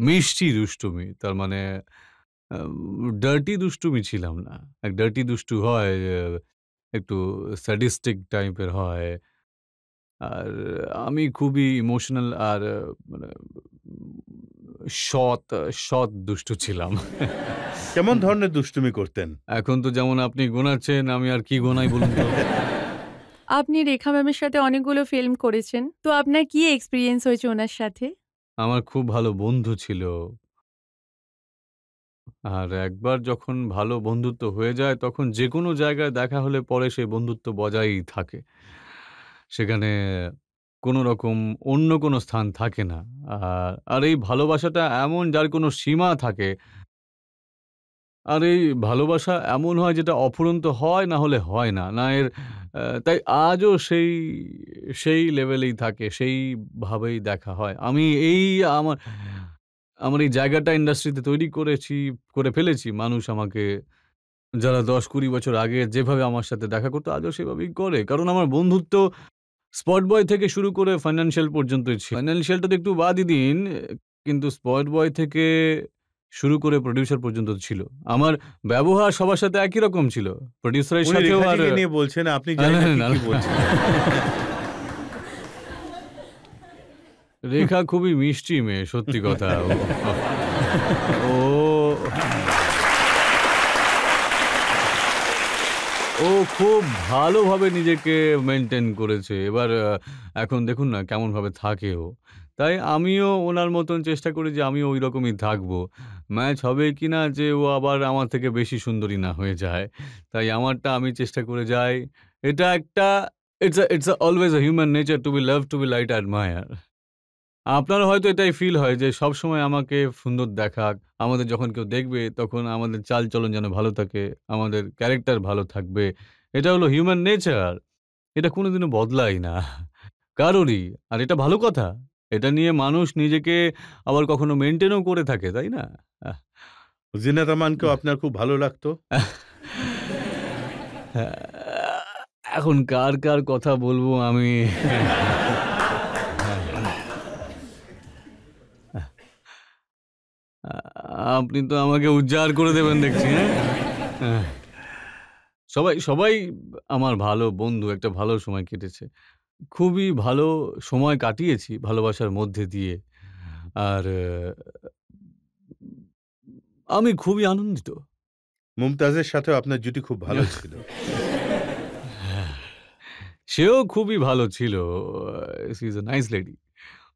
মিষ্টি দুষ্টুমি। তার মানে ডার্টি দুষ্টুমি ছিলাম না। এক ডার্টি দুষ্টু হয়, একটু স্যাডিস্টিক টাইপের হয়। আর আমি খুবই ইমোশনাল আর মানে সৎ, সৎ দুষ্টু ছিলাম।
কেমন ধরনের দুষ্টুমি করতেন?
এখন তো যেমন আপনি গোনাচ্ছেন, আমি আর কি গোনাই বলুন তো?
আপনি রেখা ম্যামের সাথে অনেকগুলো ফিল্ম করেছেন। তো আপনার কি এক্সপেরিয়েন্স হয়েছে ওনার সাথে?
আমার খুব ভালো বন্ধু ছিল। আর একবার যখন ভালো বন্ধুত্ব হয়ে যায় তখন যেকোনো জায়গায় দেখা হলে পরে সেই বন্ধুত্ব বজায়ই থাকে। সেখানে কোনো রকম অন্য কোনো স্থান থাকে না। আর এই ভালোবাসাটা এমন যার কোনো সীমা থাকে। আর এই ভালোবাসা এমন হয় যেটা অফুরন্ত হয় না হলে হয় না। না এর তাই আজও সেই লেভেলেই থাকে, সেইভাবেই দেখা হয়। আমি এই আমার আমার এই জায়গাটা ইন্ডাস্ট্রিতে তৈরি করে ফেলেছি। মানুষ আমাকে যারা ১০-২০ বছর আগে যেভাবে আমার সাথে দেখা করতো আজও সেভাবেই করে। কারণ আমার বন্ধুত্ব স্পট বয় থেকে শুরু করে ফাইন্যান্সিয়াল পর্যন্তই ছিল। ফাইন্যান্সিয়ালটা তো একটু বাদই দিন, কিন্তু স্পট বয় থেকে শুরু করে প্রোডিউসার পর্যন্ত ছিল। আমার ব্যবহার সবার সাথে একই রকম ছিল। প্রোডিউসারের
উনি
সাথেও আর
রেখাজিকে নিয়ে বলছেন, আপনি জানেন না
না,
কি
না।
বলছেন।
রেখা খুবই মিষ্টি মেয়ে, সত্যি কথা। ও ও খুব ভালোভাবে নিজেকে মেনটেন করেছে। এবার এখন দেখুন না কেমনভাবে থাকে ও। তাই আমিও ওনার মতন চেষ্টা করি যে আমিও ঐরকমই থাকবো। ম্যাচ হবে কিনা যে ও আবার আমার থেকে বেশি সুন্দরী না হয়ে যায়। তাই আমারটা আমি চেষ্টা করে যাই। এটা একটা it's always a human nature to be love, to be liked admire. আপনারও হয়তো এটাই ফিল হয় যে সবসময় আমাকে সুন্দর দেখাক। আমাদের যখন কেউ দেখবে তখন আমাদের চালচলন যেন ভালো থাকে, আমাদের ক্যারেক্টার ভালো থাকবে। এটা হলো হিউম্যান নেচার। এটা কোনোদিনও বদলায় না কারোরই। আর এটা ভালো কথা। এটা নিয়ে মানুষ নিজেকে আবার কখনো মেইনটেইনও করে থাকে, তাই না? আহ
জিনাত আমানকেও আপনার খুব ভালো লাগতো?
এখন কার কথা বলবো আমি? আপনি তো আমাকে উজাড় করে দেবেন দেখছি, হ্যাঁ? হ্যাঁ। সবাই আমার ভালো বন্ধু, একটা ভালো সময় কেটেছে। খুবই ভালো সময় কাটিয়েছি ভালোবাসার মধ্যে দিয়ে। আর আমি খুবই আনন্দিত।
মুমতাজের সাথেও আপনার জুটি খুব ভালো ছিল।
সেও খুবই ভালো ছিল। She is a nice lady.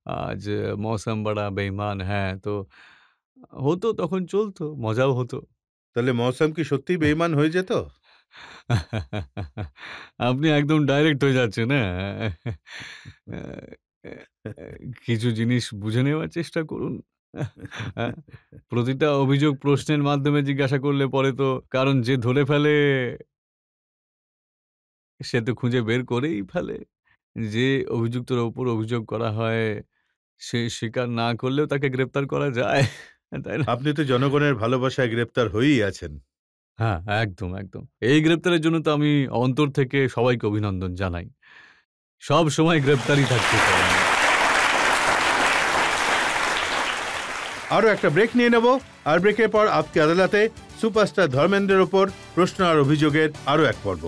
আজ মৌসম বড়া বেঈমান হ্যাঁ, তো হতো তখন চলতো, মজাও হতো।
তাহলে মৌসম কি সত্যিই বেঈমান হয়ে যেত?
আপনি একদম ডাইরেক্ট হয়ে যাচ্ছেন, হ্যাঁ? কিছু জিনিস বুঝে নেওয়ার চেষ্টা করুন। হ্যাঁ? প্রতিটা অভিযোগ প্রশ্নের মাধ্যমে জিজ্ঞাসা করলে পরে তো কারণ যে ধরে ফেলে সে তো খুঁজে বের করেই ফেলে। যে অভিযুক্তের ওপর অভিযোগ করা হয়, সে স্বীকার না করলেও তাকে গ্রেপ্তার করা যায়। তাই না?
আপনি তো জনগণের ভালোবাসায় গ্রেপ্তার হয়েই আছেন।
হ্যাঁ, একদম। এই গ্রেপ্তারের জন্য তো আমি অন্তর থেকে সবাইকে অভিনন্দন জানাই। সবসময় গ্রেপ্তারই থাকতে চাই।
আরও একটা ব্রেক নিয়ে নেব, আর ব্রেকের পর আপকে আদালতে সুপারস্টার ধর্মেন্দ্রের ওপর প্রশ্ন আর অভিযোগের আরও এক পর্ব।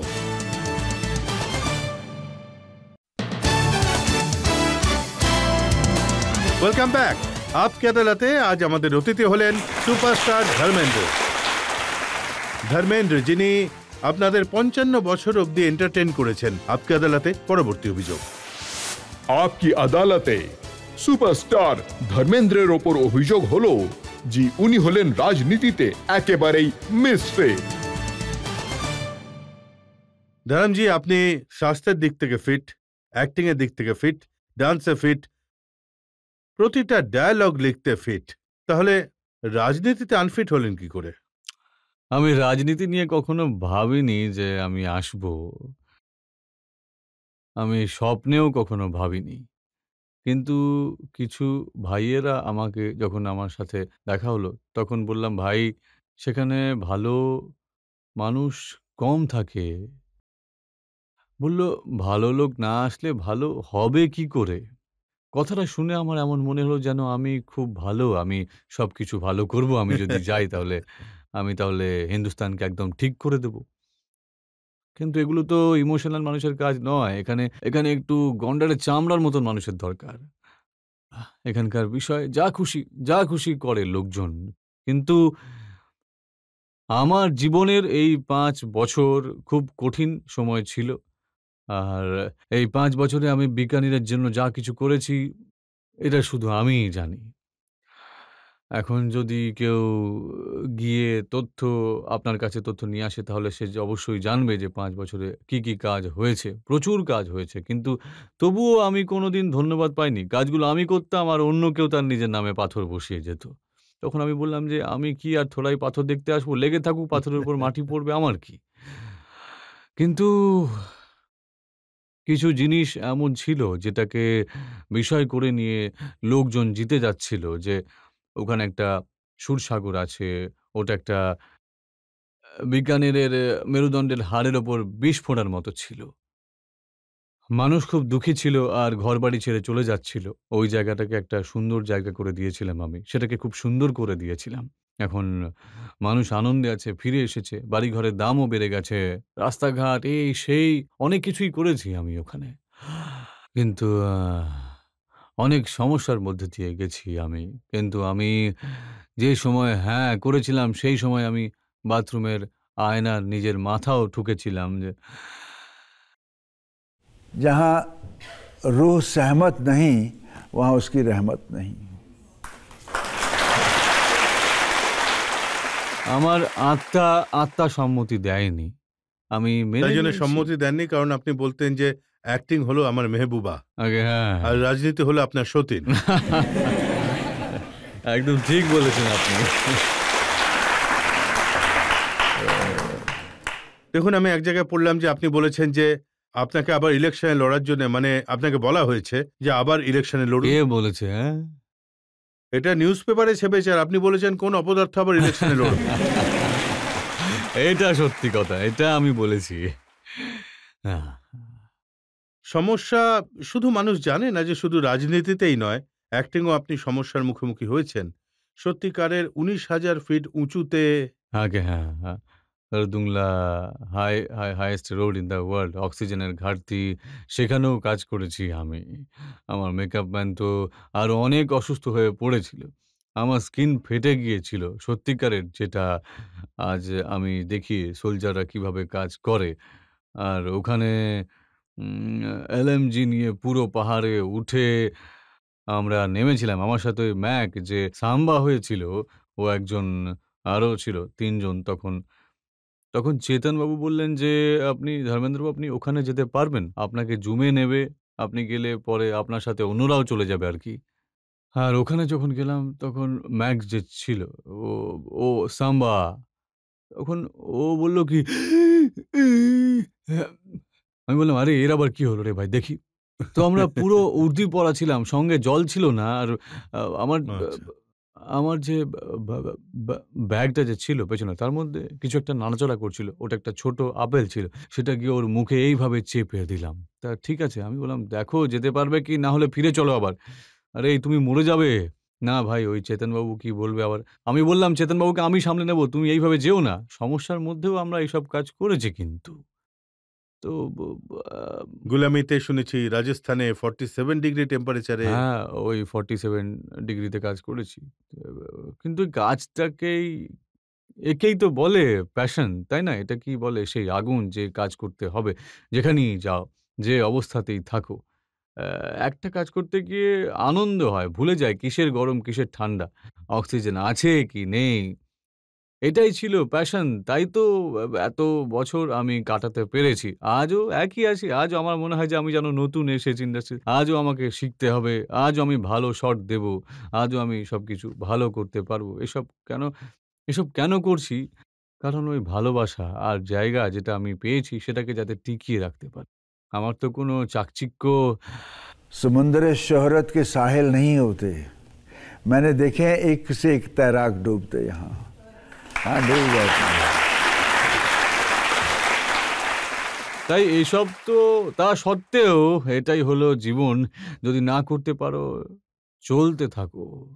Welcome back. আপকে আদালতে আজ আমাদের অতিথি হলেন সুপারস্টার ধর্মেন্দ্র। ধর্মেন্দ্র, যিনি আপনাদের 55 বছর অবধি এন্টারটেইন করেছেন। আপকে আদালতে পরবর্তী অভিযোগ।
আপকি আদালতে সুপারস্টার ধর্মেন্দ্রের ওপর অভিযোগ হলো যে উনি হলেন রাজনীতিতে একেবারেই মিসফিট।
ধরমজি, আপনি স্বাস্থ্যের দিক থেকে ফিট, অ্যাক্টিং এর দিক থেকে ফিট, ডান্সে ফিট, প্রতিটা ডায়ালগ লিখতে ফিট, তাহলে রাজনীতিতে আনফিট হলেন কি করে?
আমি রাজনীতি নিয়ে কখনো ভাবিনি যে আমি আসবো। আমি স্বপ্নেও কখনো ভাবিনি। কিন্তু কিছু ভাইয়েরা আমাকে যখন আমার সাথে দেখা হলো, তখন বললাম, "ভাই, সেখানে ভালো মানুষ কম থাকে।" বলল, "ভালো লোক না আসলে ভালো হবে কি করে?" কথাটা শুনে আমার এমন মনে হলো যেন আমি খুব ভালো, আমি সবকিছু ভালো করব। আমি যদি যাই তাহলে হিন্দুস্তানকে একদম ঠিক করে দেব। কিন্তু এগুলো তো ইমোশনাল মানুষের কাজ নয়। এখানে একটু গন্ডারের চামড়ার মতন মানুষের দরকার। এখানকার বিষয় যা খুশি করে লোকজন। কিন্তু আমার জীবনের এই ৫ বছর খুব কঠিন সময় ছিল। আর এই ৫ বছরে আমি বিজ্ঞানীদের জন্য যা কিছু করেছি, এটা শুধু আমিই জানি। এখন যদি কেউ গিয়ে আপনার কাছে তথ্য নিয়ে আসে, তাহলে সে যে অবশ্যই জানবে যে ৫ বছরে কি কাজ হয়েছে। প্রচুর কাজ হয়েছে। কিন্তু তবুও আমি কোনোদিন ধন্যবাদ পাইনি। কাজগুলো আমি করতাম আর অন্য কেউ তার নিজের নামে পাথর বসিয়ে যেত। তখন আমি বললাম যে, "আমি কি আর থোড়াই পাথর দেখতে আসবো? লেগে থাকুক, পাথরের উপর মাটি পড়বে, আমার কি?" কিন্তু কিছু জিনিস এমন ছিল যেটাকে বিষয় করে নিয়ে লোকজন জিতে যাচ্ছিল যে ওখানে একটা সুরসাগর আছে, ওটা একটা বিজ্ঞানীদের মেরুদণ্ডের হাড়ের ওপর বিষ ফোঁড়ার মতো ছিল। মানুষ খুব দুঃখী ছিল আর ঘরবাড়ি ছেড়ে চলে যাচ্ছিল। ওই জায়গাটাকে একটা সুন্দর জায়গা করে দিয়েছিলাম আমি। সেটাকে খুব সুন্দর করে দিয়েছিলাম। এখন মানুষ আনন্দে আছে, ফিরে এসেছে। বাড়িঘরের দামও বেড়ে গেছে। রাস্তাঘাট এই সেই অনেক কিছুই করেছি আমি ওখানে। কিন্তু অনেক সমস্যার মধ্যে দিয়ে গেছি আমি। কিন্তু আমি যে সময় হ্যাঁ করেছিলাম, সেই সময় আমি বাথরুমের আয়নার নিজের মাথাও ঠুকেছিলাম যে
जहाँ रूह सहमत नहीं वहाँ उसकी रहमत नहीं।
আমার আত্মা সম্মতি দেয়নি। আমি মেনে
তাই জন্য
নিয়েছি।
সম্মতি দেননি, কারণ আপনি বলতেন যে অ্যাক্টিং হলো আমার মেহবুবা
আগে হ্যাঁ,
আর রাজনীতি হলো আপনার সতীন।
একদম ঠিক বলেছেন আপনি।
দেখুন, আমি এক জায়গায় পড়লাম যে আপনি বলেছেন যে আপনাকে আবার ইলেকশনে লড়ার জন্য, মানে আপনাকে বলা হয়েছে যে আবার ইলেকশনে লড়ুন।
কে বলেছে? হ্যাঁ,
এটা নিউজ পেপারে ছেপেছে, আর আপনি বলেছেন কোন অপদার্থ আবার ইলেকশনে লড়ুন।
এটা সত্যি কথা, এটা আমি বলেছি। হ্যাঁ।
সমস্যা শুধু মানুষ জানে না যে শুধু রাজনীতিতেই নয়, অ্যাক্টিংও আপনি সমস্যার মুখোমুখি হয়েছেন। সত্যিকারের 19,000 ফিট উঁচুতে
আগে হ্যাঁ, হ্যাঁ। Khardungla highest road in the world, অক্সিজেনের ঘাটতি, সেখানেও কাজ করেছি আমি। আমার মেকআপ ম্যান তো আরো অনেক অসুস্থ হয়ে পড়েছিল। আমার স্কিন ফেটে গিয়েছিল সত্যিকারের, যেটা আজ আমি দেখি সোলজাররা কিভাবে কাজ করে। আর ওখানে এলএমজি নিয়ে পুরো পাহাড়ে উঠে আমরা নেমেছিলাম। আমার সাথে ওই ম্যাক যে সাম্বা হয়েছিল, ও একজন, আরো ছিল ৩ জন তখন। তখন চেতনবাবু বললেন যে, "আপনি ধর্মেন্দ্রবাবু আপনি ওখানে যেতে পারবেন? আপনাকে জুমে নেবে। আপনি গেলে পরে আপনার সাথে অন্যরাও চলে যাবে আরকি।" আর ওখানে যখন গেলাম তখন ম্যাক যে ছিল, ও ও সাম্বা। তখন ও বলল কি, আমি বললাম, "আরে এর আবার কি হলো রে ভাই দেখি।" তো আমরা পুরো উর্দি পরা ছিলাম, সঙ্গে জল ছিল না। আর আমার
আচ্ছা।
আমার যে বা বা বা ব্যাগটা যে ছিল পেছনে, তার মধ্যে কিছু একটা নাড়াচাড়া করছিল। ওটা একটা ছোট আপেল ছিল। সেটা গিয়ে ওর মুখে এইভাবে চেপে দিলাম। তা ঠিক আছে, আমি বললাম, "দেখো যেতে পারবে কি, না হলে ফিরে চলো আবার।" "আরে তুমি মরে যাবে।" "না ভাই, ওই চেতনবাবু কি বলবে আবার?" আমি বললাম, "চেতনবাবুকে আমি সামলে নেব, তুমি এইভাবে যেও না।" সমস্যার মধ্যেও আমরা এইসব কাজ করেছি কিন্তু। তো ব আ
গুলামিতে শুনেছি রাজস্থানে 47 ডিগ্রি টেম্পারেচারে।
হ্যাঁ, ওই 47 ডিগ্রিতে কাজ করেছি। আ কিন্তু ওই একেই তো বলে প্যাশন, তাই না? এটা কি বলে? সেই আগুন, যে কাজ করতে হবে। যেখানেই যাও, যে অবস্থাতেই থাকো। আ একটা কাজ করতে গিয়ে আনন্দ হয়। ভুলে যাই কিসের গরম, কিসের ঠান্ডা। অক্সিজেন আছে কি নেই। এটাই ছিল প্যাশন। তাই তো এত বছর আমি কাটাতে পেরেছি। আজও একই আছি। আজও আমার মনে হয় যে আমি যেন নতুন এসেছি ইন্ডাস্ট্রি। আজও আমাকে শিখতে হবে। আজও আমি ভালো শট দেব। আজও আমি সবকিছু ভালো করতে পারবো। এসব কেন করছি? কারণ ওই ভালোবাসা আর জায়গা যেটা আমি পেয়েছি সেটাকে যাতে টিকিয়ে রাখতে পারি। আমার তো কোনো চাকচিক্য।
समुंदर शोहरत के साहिल नहीं होते। मैंने देखे हैं एक से एक तैराक डूबते यहाँ। हाँ, डूब जाते हैं।
তাই এইসব তো তা সত্ত্বেও এটাই হলো জীবন। যদি না করতে পারো, চলতে থাকো।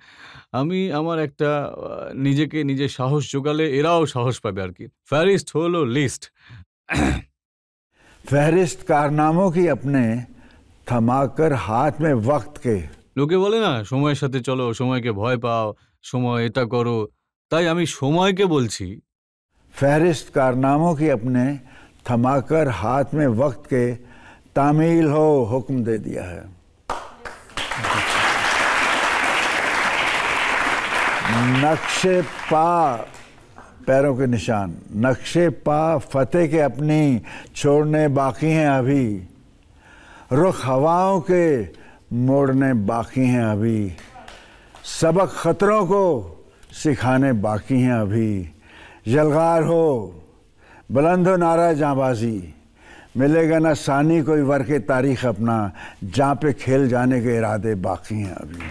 আমি আমার একটা নিজেকে নিজে সাহস জোগালে এরাও সাহস পাবে আরকি। ফেরিস্ট হলো লিস্ট।
फहरिस्त कारनामों की अपने थमाकर हाथ में वक्त के।
লোকে বলে না, সময়ের সাথে চলো, সময়কে ভয় পাও, সময় এটা করো। তাই আমি সময়কে বলছি,
फहरिस्त कारनामों की अपने थमाकर हाथ में वक्त के तामील हो हुक्म दे दिया है। नक्शे पा पैरों के निशान, नक्शे पा फतेह के अपनी छोड़ने बाकी हैं अभी। रुख हवाओं के मोड़ने बाकी हैं अभी। सबक खतरों को सिखाने बाकी हैं अभी। यलगार हो, बुलंद हो नारा जांबाजी, मिलेगा ना सानी कोई वर के तारीख अपना, जहाँ पे खेल जाने के इरादे बाकी हैं अभी।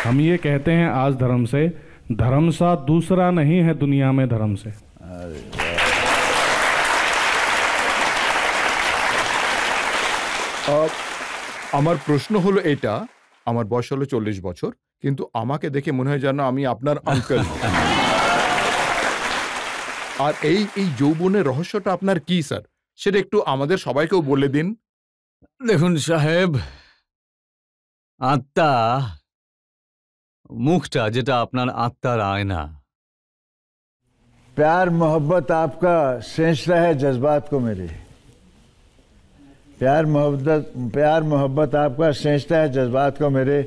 हम ये कहते हैं आज धर्म से, धर्म सा दूसरा नहीं है दुनिया में धर्म से।
আমার প্রশ্ন হলো এটা, আমার বয়স হলো 40 বছর, কিন্তু আমাকে দেখে মনে হয় যেন আমি আপনার আঙ্কেল। আর এই যৌবনের রহস্যটা আপনার কি স্যার? সেটা একটু আমাদের সবাইকেও বলে দিন।
দেখুন সাহেব, আত্মা, মুখটা যেটা আপনার আত্মার আয়না।
प्यार मोहब्बत आपका सेंचता है जज्बात को मेरे। प्यार मोहब्बत आपका सेंचता है जज्बात को मेरे,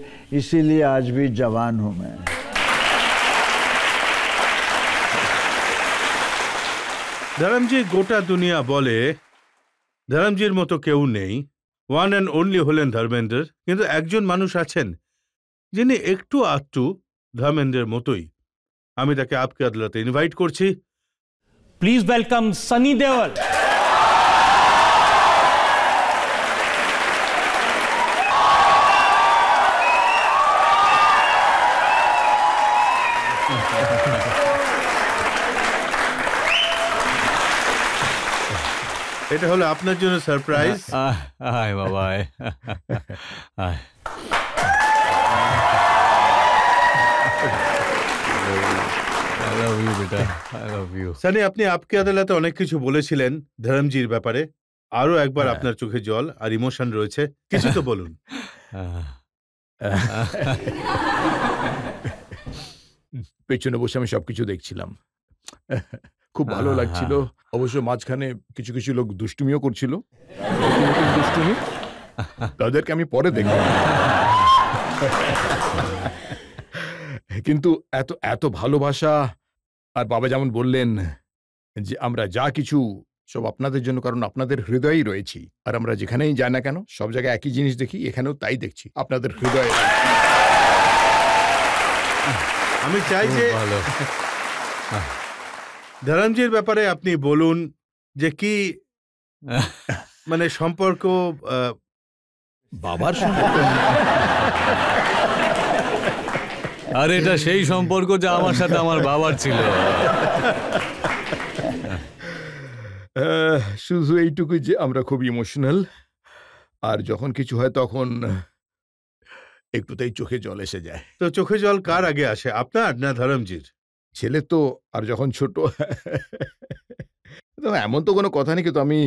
इसीलिए आज भी जवान हूं मैं।
ধরমজি, গোটা দুনিয়া বলে ধরমজির মতো কেউ নেই, ওয়ান অ্যান্ড অনলি হলেন ধর্মেন্দ্র। কিন্তু একজন মানুষ আছেন যিনি একটু আধটু ধর্মেন্দ্রের মতোই। আমি তাকে আপকে আদালতে ইনভাইট করছি।
Please welcome Sunny Deol.
এটা হলো আপনার জন্য সারপ্রাইজ।
আয় বাবা, আয় আয়। I love you বেটা, I love you.
সানি, আপনি আপকে আদালতে অনেক কিছু বলেছিলেন ধরমজির ব্যাপারে। আরো একবার আপনার চোখে জল আর ইমোশন রয়েছে, কিছু তো বলুন।
পেছনে বসে আমি সবকিছু দেখছিলাম, খুব ভালো লাগছিল। অবশ্য মাঝখানে কিছু কিছু লোক দুষ্টুমিও করছিল, দুষ্টুমি তাদেরকে আমি পরে দেখব। কিন্তু এত এত ভালোবাসা, আর বাবা যেমন বললেন যে আমরা যা কিছু সব আপনাদের জন্য, কারণ আপনাদের হৃদয়েই রয়েছি। আর আমরা যেখানেই যাই না কেন, সব জায়গায় একই জিনিস দেখি, এখানেও তাই দেখছি, আপনাদের হৃদয়ে।
আমি চাই যে
ভালো।
ধরমজির ব্যাপারে আপনি বলুন যে কি মানে সম্পর্ক
বাবার সম্পর্ক।
আর এটা সেই সম্পর্ক যা আমার সাথে আমার বাবার ছিল।
শুধু এইটুকু যে আমরা খুব ইমোশনাল, আর যখন কিছু হয় তখন একটুতেই চোখে জল এসে যায়।
তো চোখে জল কার আগে আসে, আপনার না ধরমজির?
ছেলে তো, আর যখন ছোট। এমন তো কোনো কথা নেই, কিন্তু আমি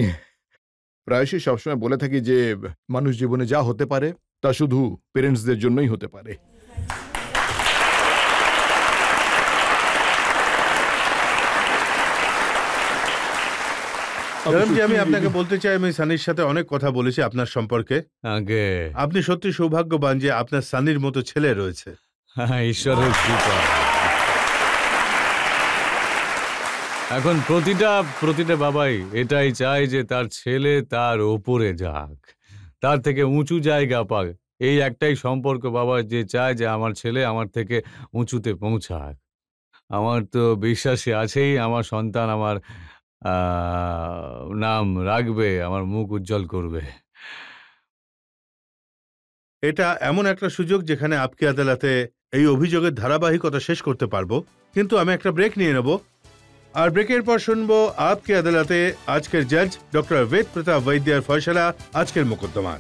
প্রায়শই সবসময় বলে থাকি যে মানুষ জীবনে যা হতে পারে তা শুধু পেরেন্টসদের জন্যই হতে পারে।
ধরমজি, আমি আপনাকে বলতে চাই, আমি সানির সাথে অনেক কথা বলেছি আপনার সম্পর্কে।
আগে
আপনি সত্যি সৌভাগ্যবান যে আপনার সানির মতো ছেলে রয়েছে।
ঈশ্বরের কৃপা। এখন প্রতিটা বাবাই এটাই চায় যে তার ছেলে তার ওপরে যাক, তার থেকে উঁচু জায়গা পাক। এই একটাই সম্পর্ক বাবা, যে চায় যে আমার ছেলে আমার থেকে উঁচুতে পৌঁছাক। আমার তো বিশ্বাসী আছেই, আমার সন্তান আমার নাম রাখবে, আমার মুখ উজ্জ্বল করবে।
এটা এমন একটা সুযোগ যেখানে আপকে আদালতে এই অভিযোগের ধারাবাহিকতা শেষ করতে পারবো। কিন্তু আমি একটা ব্রেক নিয়ে নেব, আর ব্রেকের পর শুনবো আপকে আদালতে আজকের জজ ডক্টর বেদ প্রতাপ বৈদ্যের ফয়সালা আজকের মোকদ্দমার।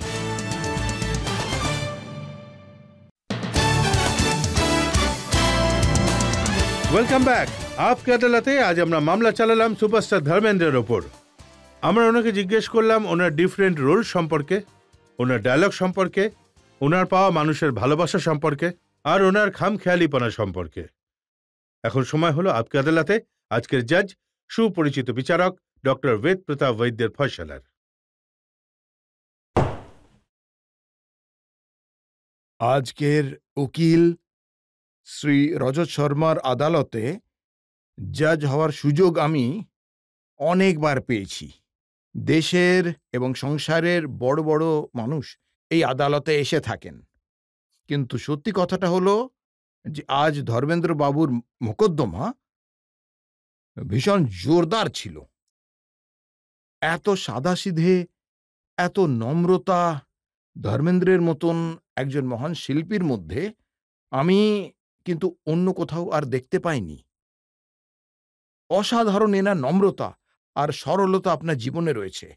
Welcome back. আপকে আদালতে আজ আমরা মামলা চালালাম সুপারস্টার ধর্মেন্দ্রের ওপর। আমরা ওনাকে জিজ্ঞেস করলাম ওনার ডিফারেন্ট রোল সম্পর্কে, ওনার ডায়লগ সম্পর্কে, ওনার পাওয়া মানুষের ভালোবাসা সম্পর্কে, আর ওনার খামখেয়ালিপনা সম্পর্কে। এখন সময় হলো আপকে আদালতে আজকের জজ সুপরিচিত বিচারক ডক্টর বেদ প্রতাপ বৈদ্যের ফয়সালার।
আজকের উকিল শ্রী রজত শর্মার আদালতে জজ হওয়ার সুযোগ আমি অনেকবার পেয়েছি। দেশের এবং সংসারের বড় বড় মানুষ এই আদালতে এসে থাকেন, কিন্তু সত্যি কথাটা হলো যে আজ ধর্মেন্দ্র বাবুর মোকদ্দমা ভীষণ জোরদার ছিল। এত সাদাসিধে, এত নম্রতা ধর্মেন্দ্রের মতন একজন মহান শিল্পীর মধ্যে আমি কিন্তু অন্য কোথাও আর দেখতে পাইনি। অসাধারণ এনার নম্রতা আর সরলতা আপনার জীবনে রয়েছে।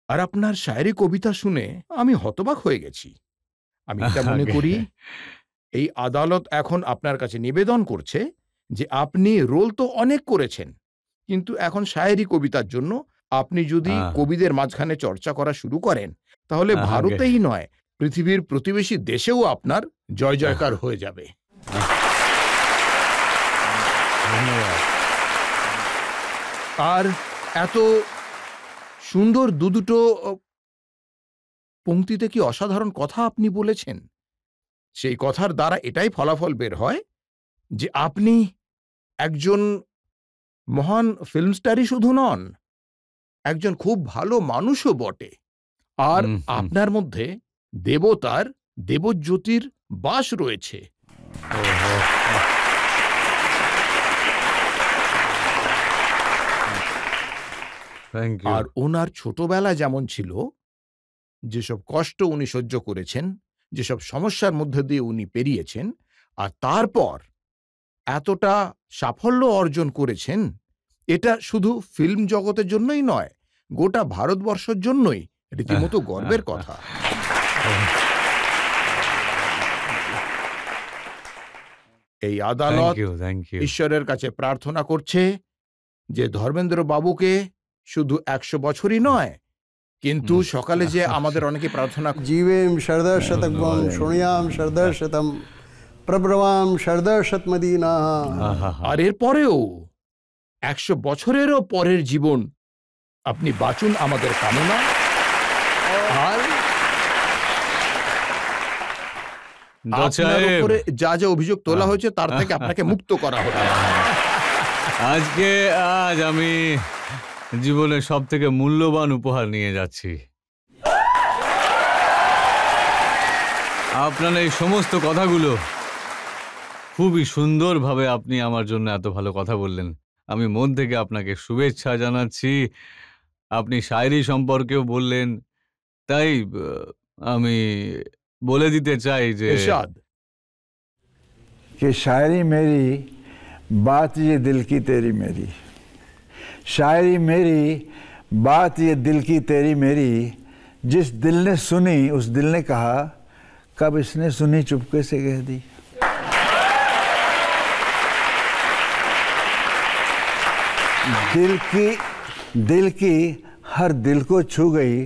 আর আপনার শায়েরি কবিতা শুনে আমি হতবাক হয়ে গেছি। আমি এটা মনে করি এই আদালত এখন আপনার কাছে নিবেদন করছে যে আপনি রোল তো অনেক করেছেন, কিন্তু এখন শায়েরি কবিতার জন্য আপনি যদি কবিদের মাঝখানে চর্চা করা শুরু করেন তাহলে ভারতেই নয়, পৃথিবীর প্রতিবেশী দেশেও আপনার জয় জয়কার হয়ে যাবে। আর এত সুন্দর দুটো পংক্তিতে কি অসাধারণ কথা আপনি বলেছেন। সেই কথার দ্বারা এটাই ফলাফল বের হয় যে আপনি একজন মহান ফিল্ম স্টারই শুধু নন, একজন খুব ভালো মানুষও বটে। আর আপনার মধ্যে দেবতার, দেবজ্যোতির বাস রয়েছে। আর ওনার ছোটবেলা যেমন ছিল, যেসব কষ্ট উনি সহ্য করেছেন, যেসব সমস্যার মধ্যে দিয়ে উনি পেরিয়েছেন, আর তারপর এতটা সাফল্য অর্জন করেছেন, এটা শুধু ফিল্ম জগতের জন্যই নয়, গোটা ভারতবর্ষের জন্যই রীতিমতো গর্বের কথা। এই আদালত ঈশ্বরের কাছে প্রার্থনা করছে যে ধর্মেন্দ্র বাবুকে শুধু 100 বছরই নয়, কিন্তু সকালে যে আমাদের অনেকে প্রার্থনা
জীবেম শরদা শতকম শোনিয়াম শরদা শতম প্রব্রবাম শরদা শতমদিনা,
আর এরপরেও 100 বছরেরও পরের জীবন আপনি বাঁচুন আমাদের কামনা। আর আপনার উপরে যা যা অভিযোগ তোলা হয়েছে তার থেকে আপনাকে মুক্ত করা হবে।
আজ আমি জীবনের সব থেকে মূল্যবান উপহার নিয়ে যাচ্ছি। আপনার এই সমস্ত কথাগুলো খুবই সুন্দরভাবে আপনি আমার জন্য এত ভালো কথা বললেন। আমি মন থেকে আপনাকে শুভেচ্ছা জানাচ্ছি। আপনি শায়রি সম্পর্কেও বললেন, তাই আমি বলে দিতে চাই যে
शायरी मेरी बात ये दिल की तेरी मेरी, शायरी मेरी बात ये दिल की तेरी मेरी, जिस दिल ने सुनी उस दिल ने कहा कब इसने सुनी चुपके से कह दी। दिल की हर दिल को छू गई,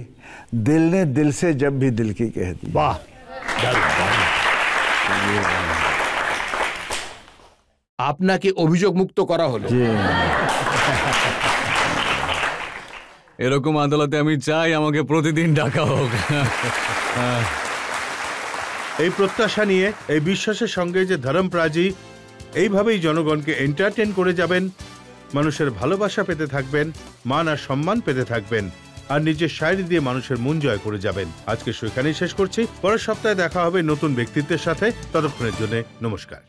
दिल ने दिल से जब भी दिल की कह दी।
वाह, আপনাকে অভিযোগ মুক্ত করা হলো।
এরকম আদালতে আমি চাই আমাকে প্রতিদিন ডাকা হোক।
এই প্রত্যাশা নিয়ে, এই বিশ্বাসের সঙ্গে যে ধরমপ্রাজি এইভাবেই জনগণকে এন্টারটেইন করে যাবেন, মানুষের ভালোবাসা পেতে থাকবেন, মান আর সম্মান পেতে থাকবেন, আর নিজের শায়রি দিয়ে মানুষের মন জয় করে যাবেন। আজকে সেখানেই শেষ করছি। পরের সপ্তাহে দেখা হবে নতুন ব্যক্তিত্বের সাথে। ততক্ষণের জন্য নমস্কার।